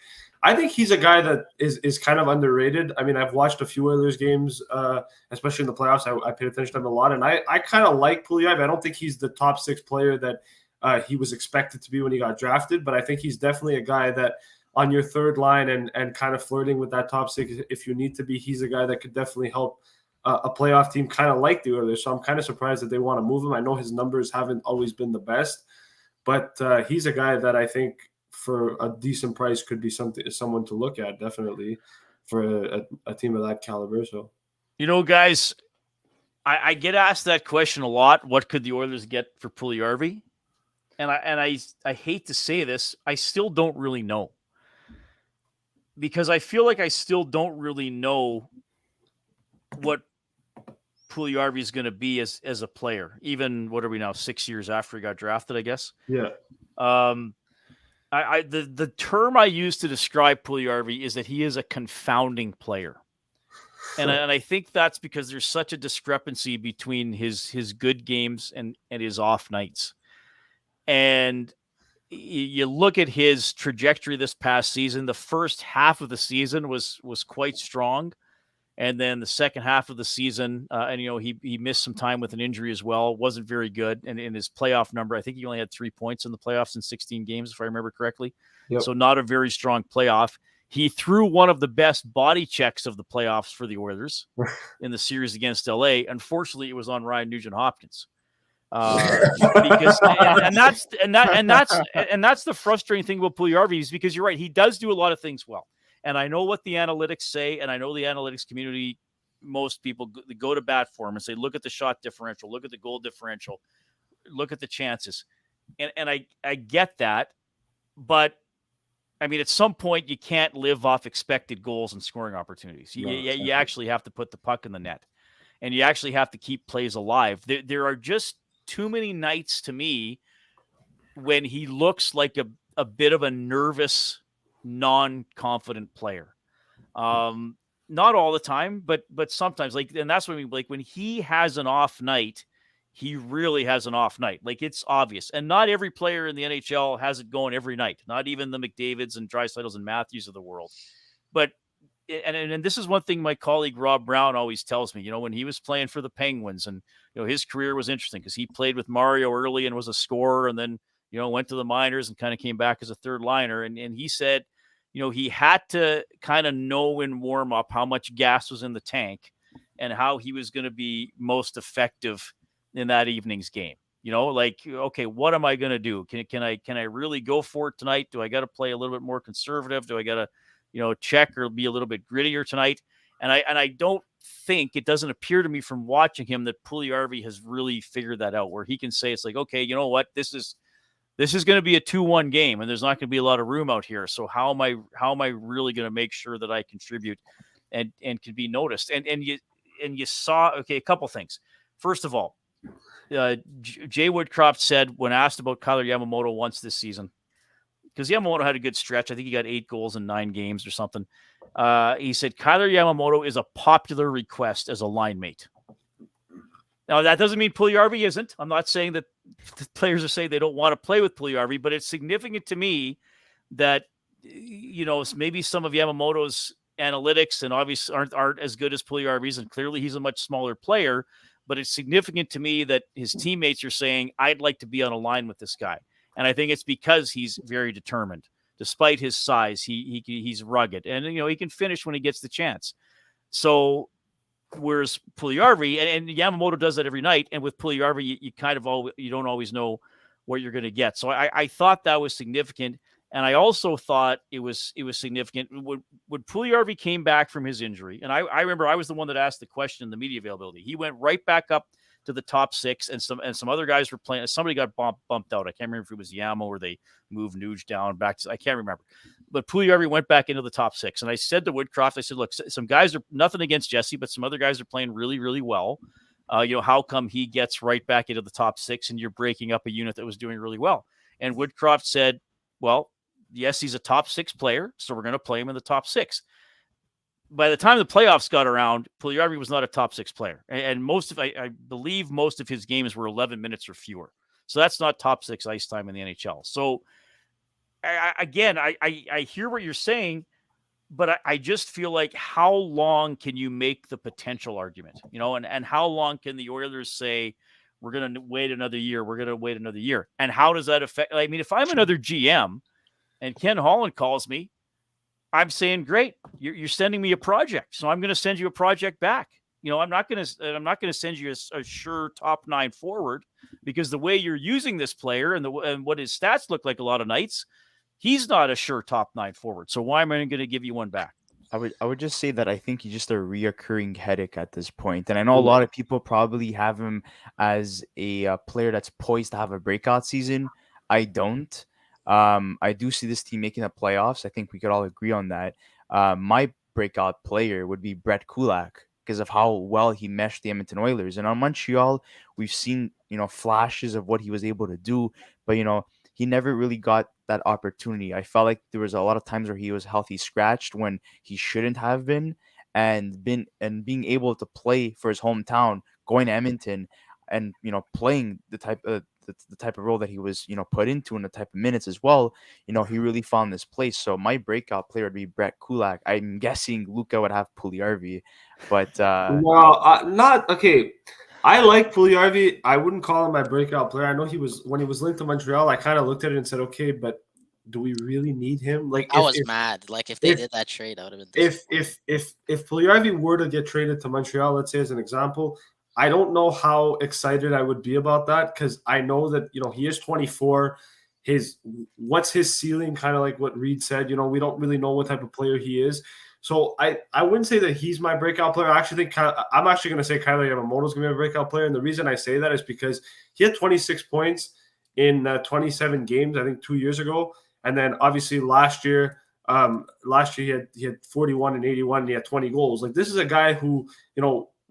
he's a guy that is kind of underrated. I mean, I've watched a few Oilers games, especially in the playoffs. I paid attention to him a lot, and I kind of like Puljujarvi. I don't think he's the top 6 player that he was expected to be when he got drafted, but I think he's definitely a guy that on your third line and kind of flirting with that top 6 if you need to be, he's a guy that could definitely help a playoff team kind of like the Oilers. So I'm kind of surprised that they want to move him. I know his numbers haven't always been the best, but he's a guy that I think for a decent price could be someone to look at, definitely, for a team of that caliber. So, guys, I get asked that question a lot. What could the Oilers get for Puljujarvi? And I hate to say this, I still don't really know. Because I feel like I still don't really know what Puljujarvi is going to be as a player. Even, what are we now, 6 years after he got drafted, I guess? Yeah. The term I use to describe Puljujarvi is that he is a confounding player. And I think that's because there's such a discrepancy between his good games and his off nights. And you look at his trajectory this past season, the first half of the season was quite strong. And then the second half of the season, he missed some time with an injury as well, wasn't very good. And in his playoff number, I think he only had 3 points in the playoffs in 16 games, if I remember correctly. Yep. So not a very strong playoff. He threw one of the best body checks of the playoffs for the Oilers in the series against LA. Unfortunately, it was on Ryan Nugent-Hopkins. Because that's the frustrating thing about Puljujarvi is because you're right, he does do a lot of things well, and I know what the analytics say, and I know the analytics community, most people go to bat for him and say, look at the shot differential, look at the goal differential, look at the chances, and I get that, but I mean at some point you can't live off expected goals and scoring opportunities. You actually have to put the puck in the net, and you actually have to keep plays alive. There are just too many nights to me when he looks like a bit of a nervous, non-confident player. Not all the time, but sometimes, and that's what I mean. Like when he has an off night, he really has an off night. Like it's obvious. And not every player in the NHL has it going every night. Not even the McDavids and Draisaitl's and Matthews of the world. But and this is one thing my colleague Rob Brown always tells me, when he was playing for the Penguins, and his career was interesting because he played with Mario early and was a scorer, and then went to the minors and kind of came back as a third liner, and he said he had to kind of know in warm up how much gas was in the tank and how he was going to be most effective in that evening's game. Okay, what am I going to do? Can I really go for it tonight? Do I got to play a little bit more conservative? Do I got to check or be a little bit grittier tonight? And I don't think, it doesn't appear to me from watching him that Puljujarvi has really figured that out, where he can say, it's like, okay, you know what, this is going to be a 2-1 game, and there's not going to be a lot of room out here. So how am I really going to make sure that I contribute and can be noticed? And you saw, okay, a couple things. First of all, Jay Woodcroft said, when asked about Kailer Yamamoto once this season, because Yamamoto had a good stretch, I think he got 8 goals in 9 games or something. He said, Kailer Yamamoto is a popular request as a line mate. Now, that doesn't mean Puljujarvi isn't. I'm not saying that the players are saying they don't want to play with Puljujarvi, but it's significant to me that, maybe some of Yamamoto's analytics and obviously aren't as good as Puljujarvi's, and clearly he's a much smaller player, but it's significant to me that his teammates are saying, I'd like to be on a line with this guy. And I think it's because he's very determined. Despite his size, he's rugged, and he can finish when he gets the chance. So, whereas Puljujarvi and Yamamoto does that every night, and with Puljujarvi, you kind of you don't always know what you're going to get. So I thought that was significant, and I also thought it was significant when Puljujarvi came back from his injury. And I remember I was the one that asked the question in the media availability. He went right back up to the top 6, and some other guys were playing. Somebody got bumped out. I can't remember if it was Yamo or they moved Nuge down back to, I can't remember. But Puljujarvi went back into the top 6. And I said to Woodcroft, I said, look, some guys are, nothing against Jesse, but some other guys are playing really, really well. How come he gets right back into the top 6 and you're breaking up a unit that was doing really well? And Woodcroft said, well, yes, he's a top 6 player, so we're going to play him in the top 6. By the time the playoffs got around, Puljujarvi was not a top 6 player. And I believe most of his games were 11 minutes or fewer. So that's not top 6 ice time in the NHL. So I hear what you're saying, but I just feel like, how long can you make the potential argument, and how long can the Oilers say, we're going to wait another year. We're going to wait another year. And how does that affect? I mean, if I'm another GM and Ken Holland calls me, I'm saying, great, you're sending me a project, so I'm going to send you a project back. I'm not going to send you a sure top 9 forward, because the way you're using this player and what his stats look like a lot of nights, he's not a sure top 9 forward. So why am I going to give you one back? I would just say that I think he's just a reoccurring headache at this point. And I know a lot of people probably have him as a player that's poised to have a breakout season. I don't. I do see this team making the playoffs. I think we could all agree on that. My breakout player would be Brett Kulak, because of how well he meshed the Edmonton Oilers. And on Montreal, we've seen, flashes of what he was able to do, but, he never really got that opportunity. I felt like there was a lot of times where he was healthy scratched when he shouldn't have been, and being able to play for his hometown, going to Edmonton and, playing the type of role that he was, put into, and the type of minutes as well, he really found this place. So my breakout player would be Brett Kulak. I'm guessing Luka would have Puljujarvi, but not okay. I like Puljujarvi. I wouldn't call him my breakout player. I know when he was linked to Montreal, I kind of looked at it and said, okay, but do we really need him? Like, I was mad. Like, if they did that trade, I would have been if Puljujarvi were to get traded to Montreal, let's say as an example, I don't know how excited I would be about that, because I know that, he is 24. What's his ceiling? Kind of like what Reid said, we don't really know what type of player he is. So I wouldn't say that he's my breakout player. I actually think I'm actually going to say Kailer Yamamoto is going to be a breakout player. And the reason I say that is because he had 26 points in 27 games, I think 2 years ago. And then obviously last year he had 41 and 81, and he had 20 goals. Like, this is a guy who,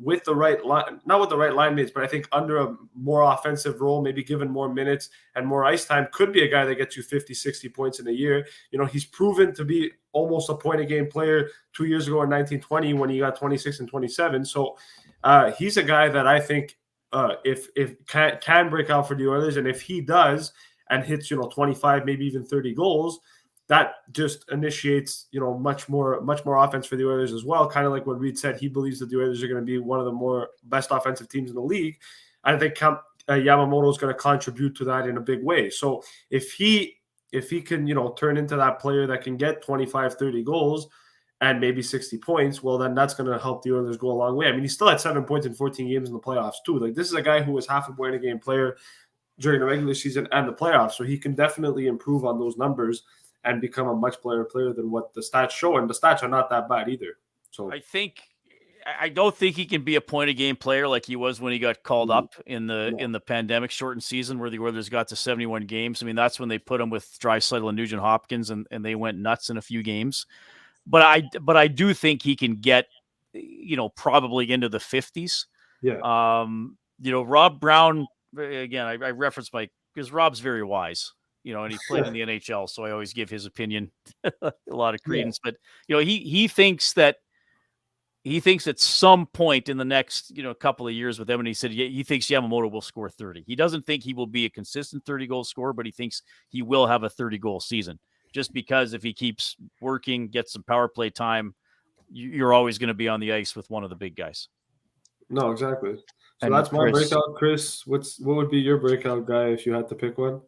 with the right line, not with the right line mates, but I think under a more offensive role, maybe given more minutes and more ice time, could be a guy that gets you 50, 60 points in a year. He's proven to be almost a point a game player 2 years ago in 1920 when he got 26 and 27. So he's a guy that I think if can break out for the Oilers, and if he does and hits 25, maybe even 30 goals, that just initiates, much more offense for the Oilers as well. Kind of like what Reid said, he believes that the Oilers are going to be one of the more best offensive teams in the league. I think Yamamoto is going to contribute to that in a big way. So if he can, turn into that player that can get 25, 30 goals and maybe 60 points, well, then that's going to help the Oilers go a long way. I mean, he still had 7 points in 14 games in the playoffs too. Like, this is a guy who was half a point a game player during the regular season and the playoffs. So he can definitely improve on those numbers and become a much better player than what the stats show. And the stats are not that bad either. So I think I don't think he can be a point a game player like he was when he got called up in the pandemic shortened season where the Oilers got to 71 games. I mean, that's when they put him with Draisaitl and Nugent Hopkins, and they went nuts in a few games. But I do think he can get, probably into the 50s. Yeah. Rob Brown, again, I reference because Rob's very wise, and he played in the NHL, so I always give his opinion a lot of credence. But he thinks that. He thinks at some point in the next, couple of years with them, and he said he thinks Yamamoto will score 30. He doesn't think he will be a consistent 30-goal scorer, but he thinks he will have a 30-goal season. Just because if he keeps working, gets some power play time, you're always going to be on the ice with one of the big guys. No, exactly. So And that's my Chris- breakout, Chris. What would be your breakout guy if you had to pick one?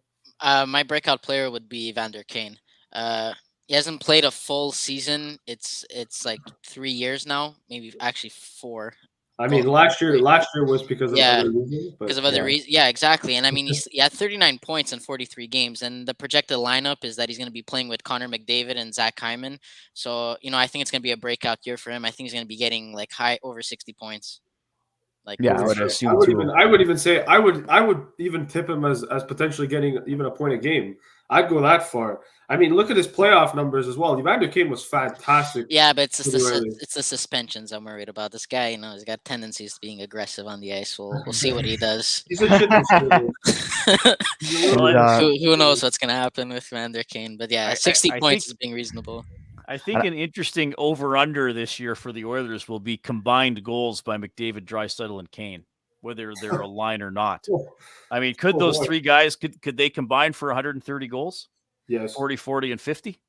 My breakout player would be Evander Kane. He hasn't played a full season. It's like 3 years now, maybe actually 4. I mean, last year was because of other reasons. Because of other reasons. Yeah, exactly. And I mean, he had 39 points in 43 games, and the projected lineup is that he's going to be playing with Connor McDavid and Zach Hyman. So I think it's going to be a breakout year for him. I think he's going to be getting like high over 60 points. I would assume I would even say I would even tip him as potentially getting even a point a game. I'd go that far. I mean, look at his playoff numbers as well. Evander Kane was fantastic. Yeah, but it's the suspensions I'm worried about. This guy, he's got tendencies to being aggressive on the ice. We'll see what he does. He's a shit. Who knows what's gonna happen with Evander Kane? But yeah, 60 points is being reasonable. I think an interesting over/under this year for the Oilers will be combined goals by McDavid, Draisaitl, and Kane, whether they're a line or not. I mean, could those three guys could they combine for 130 goals? Yes. 40, 40, and 50?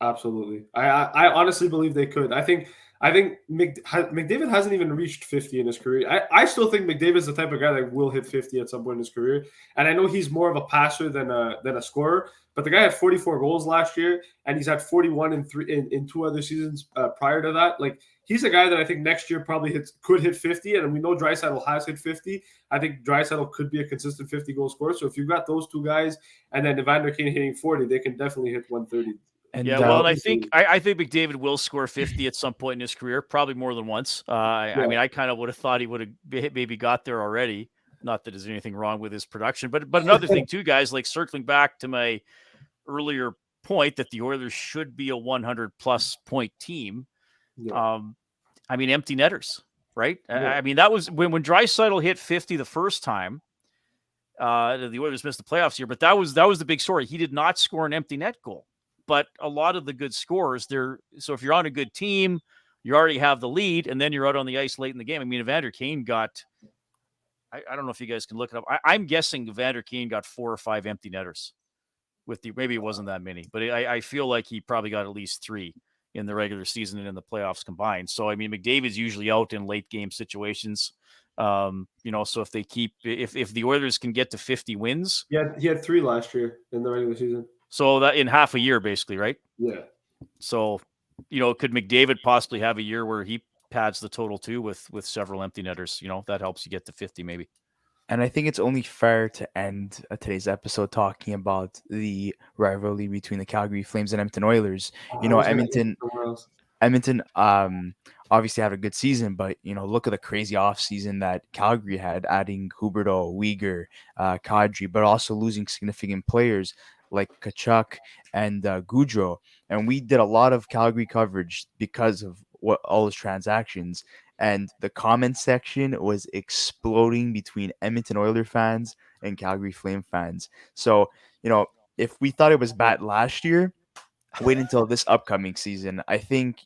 Absolutely. I honestly believe they could. I think McDavid hasn't even reached 50 in his career. I still think McDavid's the type of guy that will hit 50 at some point in his career. And I know he's more of a passer than a scorer, but the guy had 44 goals last year, and he's had 41 in 2 other seasons prior to that. Like, he's a guy that I think next year probably could hit 50, and we know Draisaitl has hit 50. I think Draisaitl could be a consistent 50-goal scorer. So if you've got those two guys and then Evander Kane hitting 40, they can definitely hit 130. And I think McDavid will score 50 at some point in his career, probably more than once. I mean, I kind of would have thought he would have maybe got there already. Not that there's anything wrong with his production, but another thing too, guys, like circling back to my earlier point that the Oilers should be a 100+ point team. Yeah. I mean, empty netters, right? Yeah. I mean, that was when Draisaitl hit 50 the first time. The Oilers missed the playoffs here, but that was the big story. He did not score an empty net goal. But a lot of the good scorers so if you're on a good team, you already have the lead, and then you're out on the ice late in the game. I mean, Evander Kane got, I don't know if you guys can look it up. I'm guessing Evander Kane got 4 or 5 empty netters maybe it wasn't that many, but I feel like he probably got at least 3 in the regular season and in the playoffs combined. So, I mean, McDavid's usually out in late game situations. So if the Oilers can get to 50 wins. Yeah, he had 3 last year in the regular season. So that in half a year, basically, right? Yeah. So, could McDavid possibly have a year where he pads the total too with several empty netters? That helps you get to 50 maybe. And I think it's only fair to end today's episode talking about the rivalry between the Calgary Flames and Edmonton Oilers. Edmonton obviously had a good season, but look at the crazy offseason that Calgary had, adding Huberdeau, Uyghur, Kadri, but also losing significant players like Kachuk and Goudreau. And we did a lot of Calgary coverage because of all those transactions. And the comment section was exploding between Edmonton Oilers fans and Calgary Flame fans. So, if we thought it was bad last year, wait until this upcoming season. I think,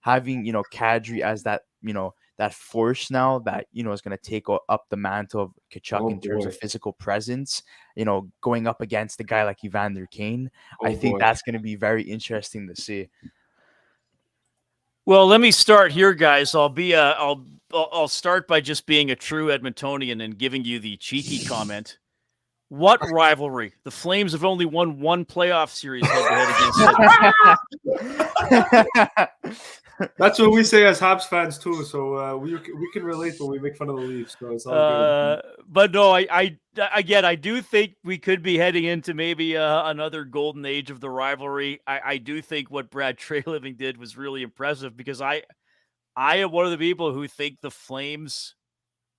having, Kadri as that, that force now that, is going to take up the mantle of Kachuk in terms of physical presence, going up against a guy like Evander Kane. I think that's going to be very interesting to see. Well, let me start here, guys. I'll start by just being a true Edmontonian and giving you the cheeky comment. What rivalry? The Flames have only won 1 playoff series head-to-head against That's what we say as Habs fans too. So we can relate when we make fun of the Leafs. So it's all good. But no, I do think we could be heading into maybe another golden age of the rivalry. I do think what Brad Treliving did was really impressive because I am one of the people who think the Flames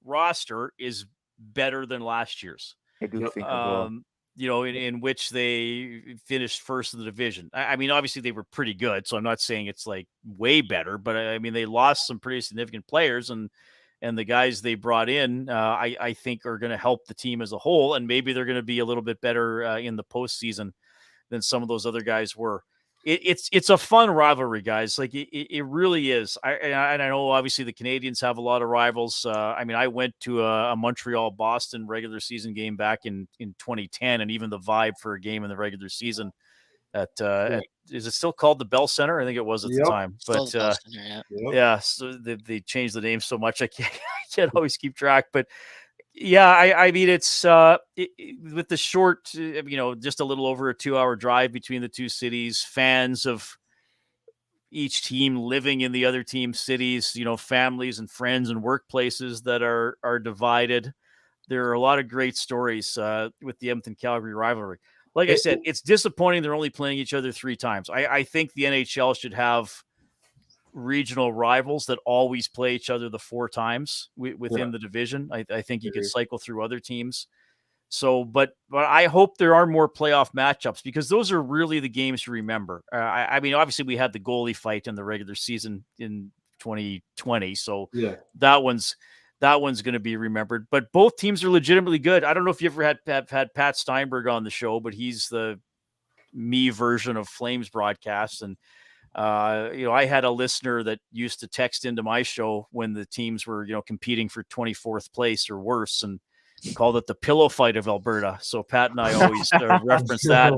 roster is better than last year's. I do Yep. think as well. In which they finished first in the division. I mean, obviously they were pretty good, so I'm not saying it's like way better, but I mean they lost some pretty significant players, and the guys they brought in, I think are going to help the team as a whole, and maybe they're going to be a little bit better in the postseason than some of those other guys were. It's a fun rivalry, guys. Like it really is. I know obviously the Canadians have a lot of rivals. I mean, I went to a Montreal Boston regular season game back in 2010, and even the vibe for a game in the regular season at is it still called the Bell Center? I think it was at the time. Still But the Boston area. yeah, so they changed the name so much I can't always keep track. But yeah, I mean, it's with the short, just a little over a 2-hour drive between the two cities, fans of each team living in the other team's cities, families and friends and workplaces that are divided. There are a lot of great stories with the Edmonton Calgary rivalry. Like I said, it's disappointing they're only playing each other 3 times. I think the NHL should have regional rivals that always play each other the 4 times within the division. I think you could cycle through other teams. So, but I hope there are more playoff matchups because those are really the games to remember. I mean, obviously we had the goalie fight in the regular season in 2020. So that one's going to be remembered, but both teams are legitimately good. I don't know if you ever had Pat Steinberg on the show, but he's the me version of Flames broadcasts. And I had a listener that used to text into my show when the teams were, competing for 24th place or worse, and called it the pillow fight of Alberta. So Pat and I always reference that,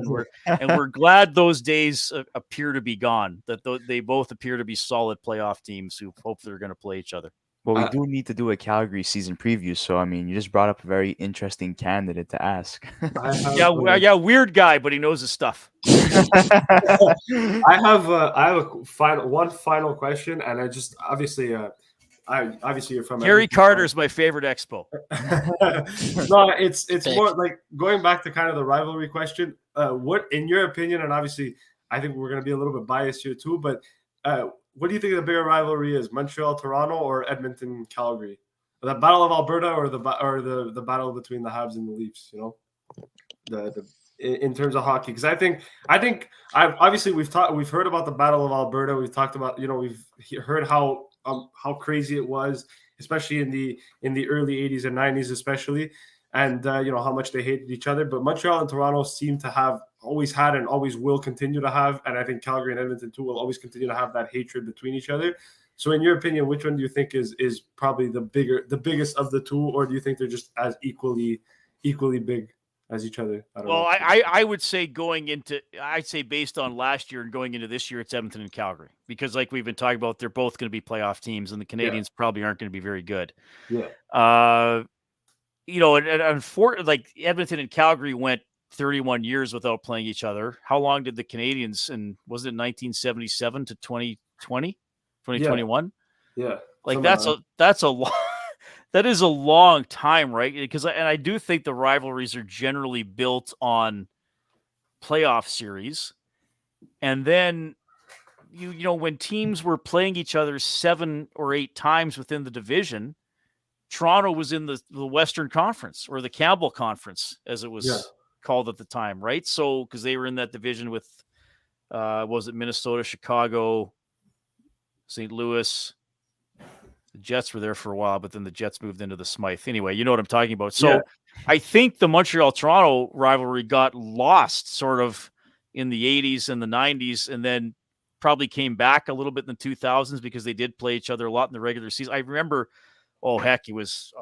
and we're glad those days appear to be gone. That they both appear to be solid playoff teams who hope they're going to play each other. Well, we do need to do a Calgary season preview. So, I mean, you just brought up a very interesting candidate to ask. Yeah, weird guy, but he knows his stuff. I have one final question, and I just obviously you're from Gary Carter's my favorite expo. No, it's more like going back to kind of the rivalry question. What, in your opinion, and obviously I think we're going to be a little bit biased here too, but what do you think the bigger rivalry is, Montreal-Toronto or Edmonton-Calgary? The Battle of Alberta or the battle between the Habs and the Leafs? In terms of hockey, because I think obviously we've heard about the Battle of Alberta. We've talked about we've heard how crazy it was, especially in the early 80s and 90s, especially, and how much they hated each other. But Montreal and Toronto seem to have always had and always will continue to have, and I think Calgary and Edmonton too will always continue to have that hatred between each other. So in your opinion, which one do you think is probably the biggest of the two, or do you think they're just as equally big as each other? I would say based on last year and going into this year, it's Edmonton and Calgary, because like we've been talking about, they're both going to be playoff teams, and the Canadians probably aren't going to be very good. Yeah. And like Edmonton and Calgary went 31 years without playing each other. How long did the Canadians, and was it 1977 to 2020, 2021? Yeah. Like that's a lot. That is a long time, right? Because I do think the rivalries are generally built on playoff series. And then when teams were playing each other 7 or 8 times within the division, Toronto was in the Western Conference, or the Campbell Conference, as it was called at the time, right? So, because they were in that division with, was it Minnesota, Chicago, St. Louis? The Jets were there for a while, but then the Jets moved into the Smythe. Anyway, you know what I'm talking about. So I think the Montreal-Toronto rivalry got lost sort of in the 80s and the 90s, and then probably came back a little bit in the 2000s because they did play each other a lot in the regular season. I remember, it was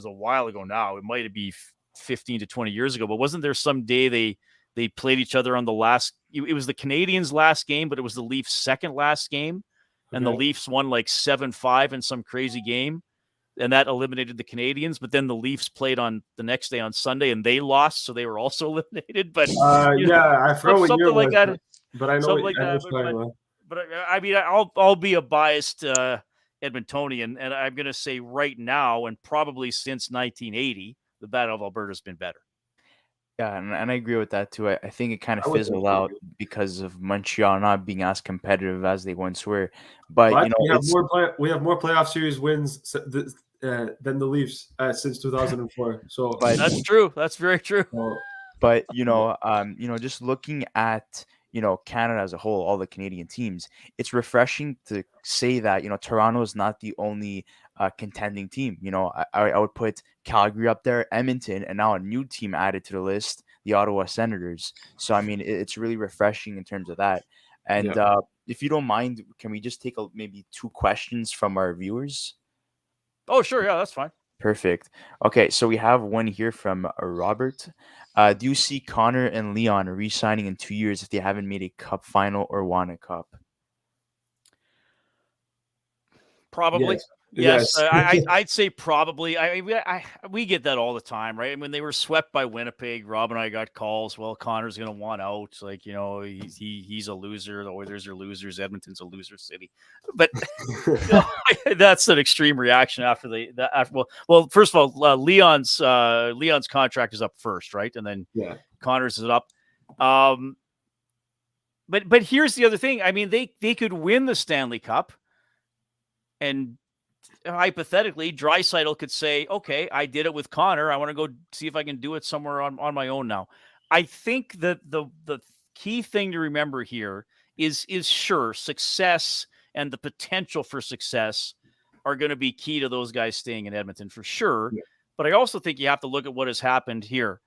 a while ago now. It might be 15 to 20 years ago, but wasn't there some day they played each other on the last – it was the Canadians' last game, but it was the Leafs' second last game. And the Leafs won like 7-5 in some crazy game, and that eliminated the Canadians. But then the Leafs played on the next day on Sunday, and they lost, so they were also eliminated. But I forgot what year like that. But I know something like that. But I mean, I'll be a biased Edmontonian, and I'm going to say right now, and probably since 1980, the Battle of Alberta has been better. Yeah, and I agree with that too. I think it kind of I would fizzled definitely out agree. because of Montreal not being as competitive as they once were. But But it's we have more playoff series wins than the Leafs since 2004. So, but That's true. That's very true. But yeah, just looking at Canada as a whole, all the Canadian teams, it's refreshing to say that Toronto is not the only contending team. I would put Calgary up there, Edmonton, and now a new team added to the list, the Ottawa Senators. So I mean, it's really refreshing in terms of that. And yeah. if you don't mind, can we just take maybe 2 questions from our viewers? Oh, sure. Yeah, that's fine. Perfect. Okay, so we have one here from Robert. Do you see Connor and Leon re-signing in 2 years if they haven't made a cup final or won a cup? Probably. Yes. Yes, Yes. I'd say probably. We get that all the time, right? When they were swept by Winnipeg, Rob and I got calls. Well, Connor's going to want out. Like he's a loser. The Oilers are losers. Edmonton's a loser city. But that's an extreme reaction after well, first of all, Leon's contract is up first, right, and then Yeah. Connor's is up. But here's the other thing. I mean, they could win the Stanley Cup. And hypothetically, Draisaitl could say, okay, I did it with Connor. I want to go see if I can do it somewhere on my own now. I think that the key thing to remember here is sure, success and the potential for success are going to be key to those guys staying in Edmonton for sure. Yeah. But I also think you have to look at what has happened here.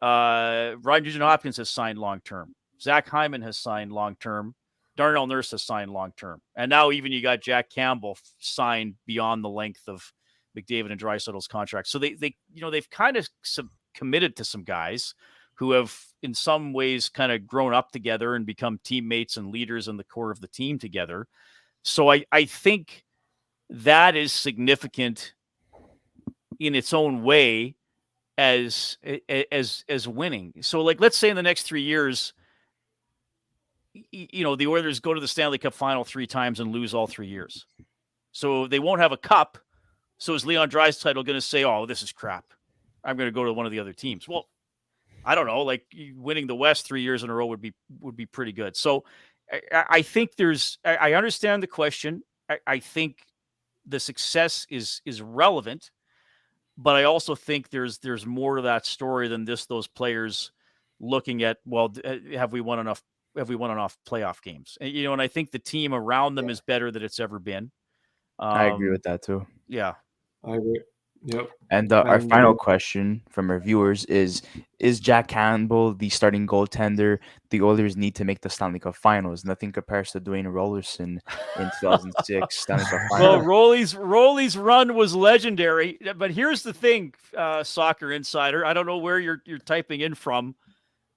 Ryan Nugent-Hopkins has signed long-term. Zach Hyman has signed long-term. Darnell Nurse has signed long-term. And now even you got Jack Campbell signed beyond the length of McDavid and Draisaitl's contract. So they've kind of committed to some guys who have in some ways kind of grown up together and become teammates and leaders in the core of the team together. So I think that is significant in its own way as winning. So like, let's say in the next 3 years, the Oilers go to the Stanley Cup final 3 times and lose all 3 years. So they won't have a cup. So is Leon Draisaitl going to say, oh, this is crap, I'm going to go to one of the other teams? Well, I don't know. Like winning the West 3 years in a row would be pretty good. So I think I understand the question. I think the success is relevant, but I also think there's more to that story than those players looking at, well, have we won enough playoff games? And I think the team around them is better than it's ever been. I agree with that too. Yeah. I agree. Yep. And our final question from our viewers is Jack Campbell the starting goaltender the Oilers need to make the Stanley Cup Finals? Nothing compares to Dwayne Rollerson in 2006 Stanley Cup Well, Finals. Rolly's run was legendary. But here's the thing, Soccer Insider. I don't know where you're typing in from.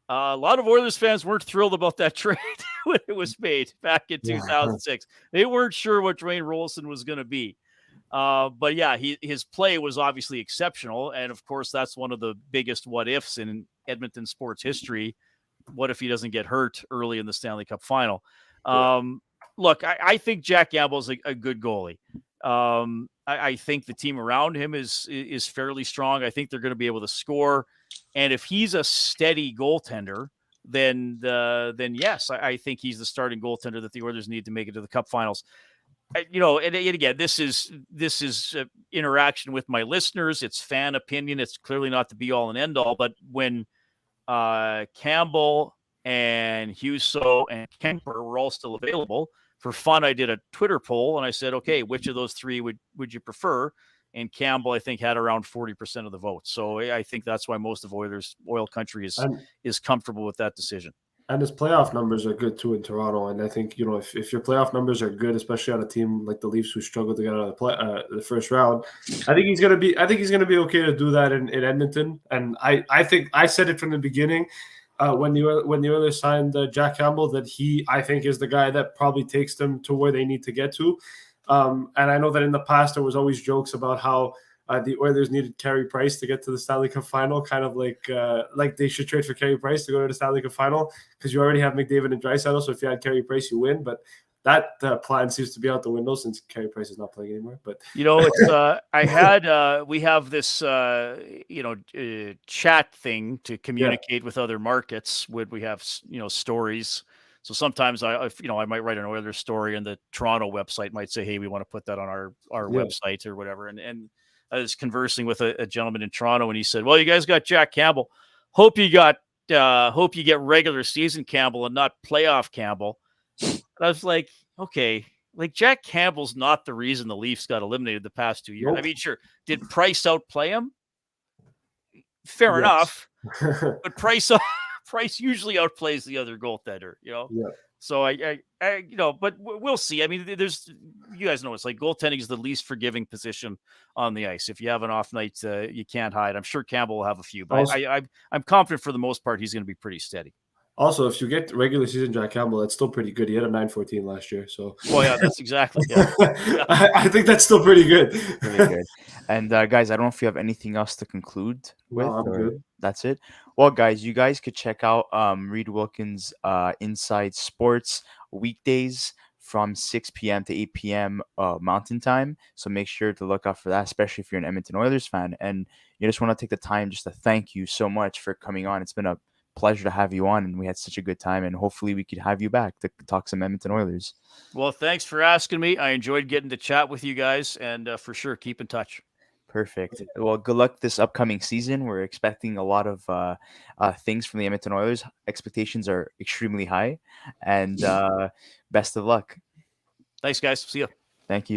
A lot of Oilers fans weren't thrilled about that trade when it was made back in 2006. They weren't sure what Dwayne Rollerson was going to be. But yeah, his play was obviously exceptional. And of course, that's one of the biggest what ifs in Edmonton sports history. What if he doesn't get hurt early in the Stanley Cup final? Look, I think Jack Campbell is a good goalie. I think the team around him is fairly strong. I think they're going to be able to score. And if he's a steady goaltender, then yes, I think he's the starting goaltender that the Oilers need to make it to the Cup Finals. And again, this is interaction with my listeners. It's fan opinion. It's clearly not the be all and end all. But when Campbell and Husso and Kemper were all still available, for fun, I did a Twitter poll and I said, okay, which of those 3 would you prefer? And Campbell, I think, had around 40% of the vote. So I think that's why most of Oil Country is comfortable with that decision. And his playoff numbers are good too in Toronto. And I think, if your playoff numbers are good, especially on a team like the Leafs who struggled to get out of the first round, I think he's gonna be okay to do that in Edmonton. And I think I said it from the beginning when the Oilers signed Jack Campbell that I think is the guy that probably takes them to where they need to get to. And I know that in the past there was always jokes about how the Oilers needed Carey Price to get to the Stanley Cup Final, kind of like they should trade for Carey Price to go to the Stanley Cup Final because you already have McDavid and Draisaitl. So if you had Carey Price, you win. But that plan seems to be out the window since Carey Price is not playing anymore. But it's I had we have this chat thing to communicate with other markets. Would we have stories? So sometimes I might write an Oilers story, and the Toronto website might say, "Hey, we want to put that on our website or whatever." And I was conversing with a gentleman in Toronto, and he said, "Well, you guys got Jack Campbell. Hope you get regular season Campbell and not playoff Campbell." And I was like, okay, like Jack Campbell's not the reason the Leafs got eliminated the past 2 years. Nope. I mean, sure, did Price outplay him? Fair enough, but Price usually outplays the other goaltender, Yeah. So but we'll see. I mean, you guys know it's like goaltending is the least forgiving position on the ice. If you have an off night, you can't hide. I'm sure Campbell will have a few, but Also, I'm confident for the most part he's going to be pretty steady. Also, if you get regular season Jack Campbell, that's still pretty good. He had a 914 last year, so. Well, yeah, that's exactly. Yeah. I think that's still pretty good. Really good. And guys, I don't know if you have anything else to conclude with. No, I'm good. That's it. Well, guys, you guys could check out Reid Wilkins' Inside Sports weekdays from 6 p.m. to 8 p.m. Mountain Time. So make sure to look out for that, especially if you're an Edmonton Oilers fan. And you just want to take the time just to thank you so much for coming on. It's been a pleasure to have you on, and we had such a good time, and hopefully we could have you back to talk some Edmonton Oilers. Well, thanks for asking me. I enjoyed getting to chat with you guys, and for sure, keep in touch. Perfect. Well, good luck this upcoming season. We're expecting a lot of things from the Edmonton Oilers. Expectations are extremely high, and best of luck. Thanks, guys. See you. Thank you.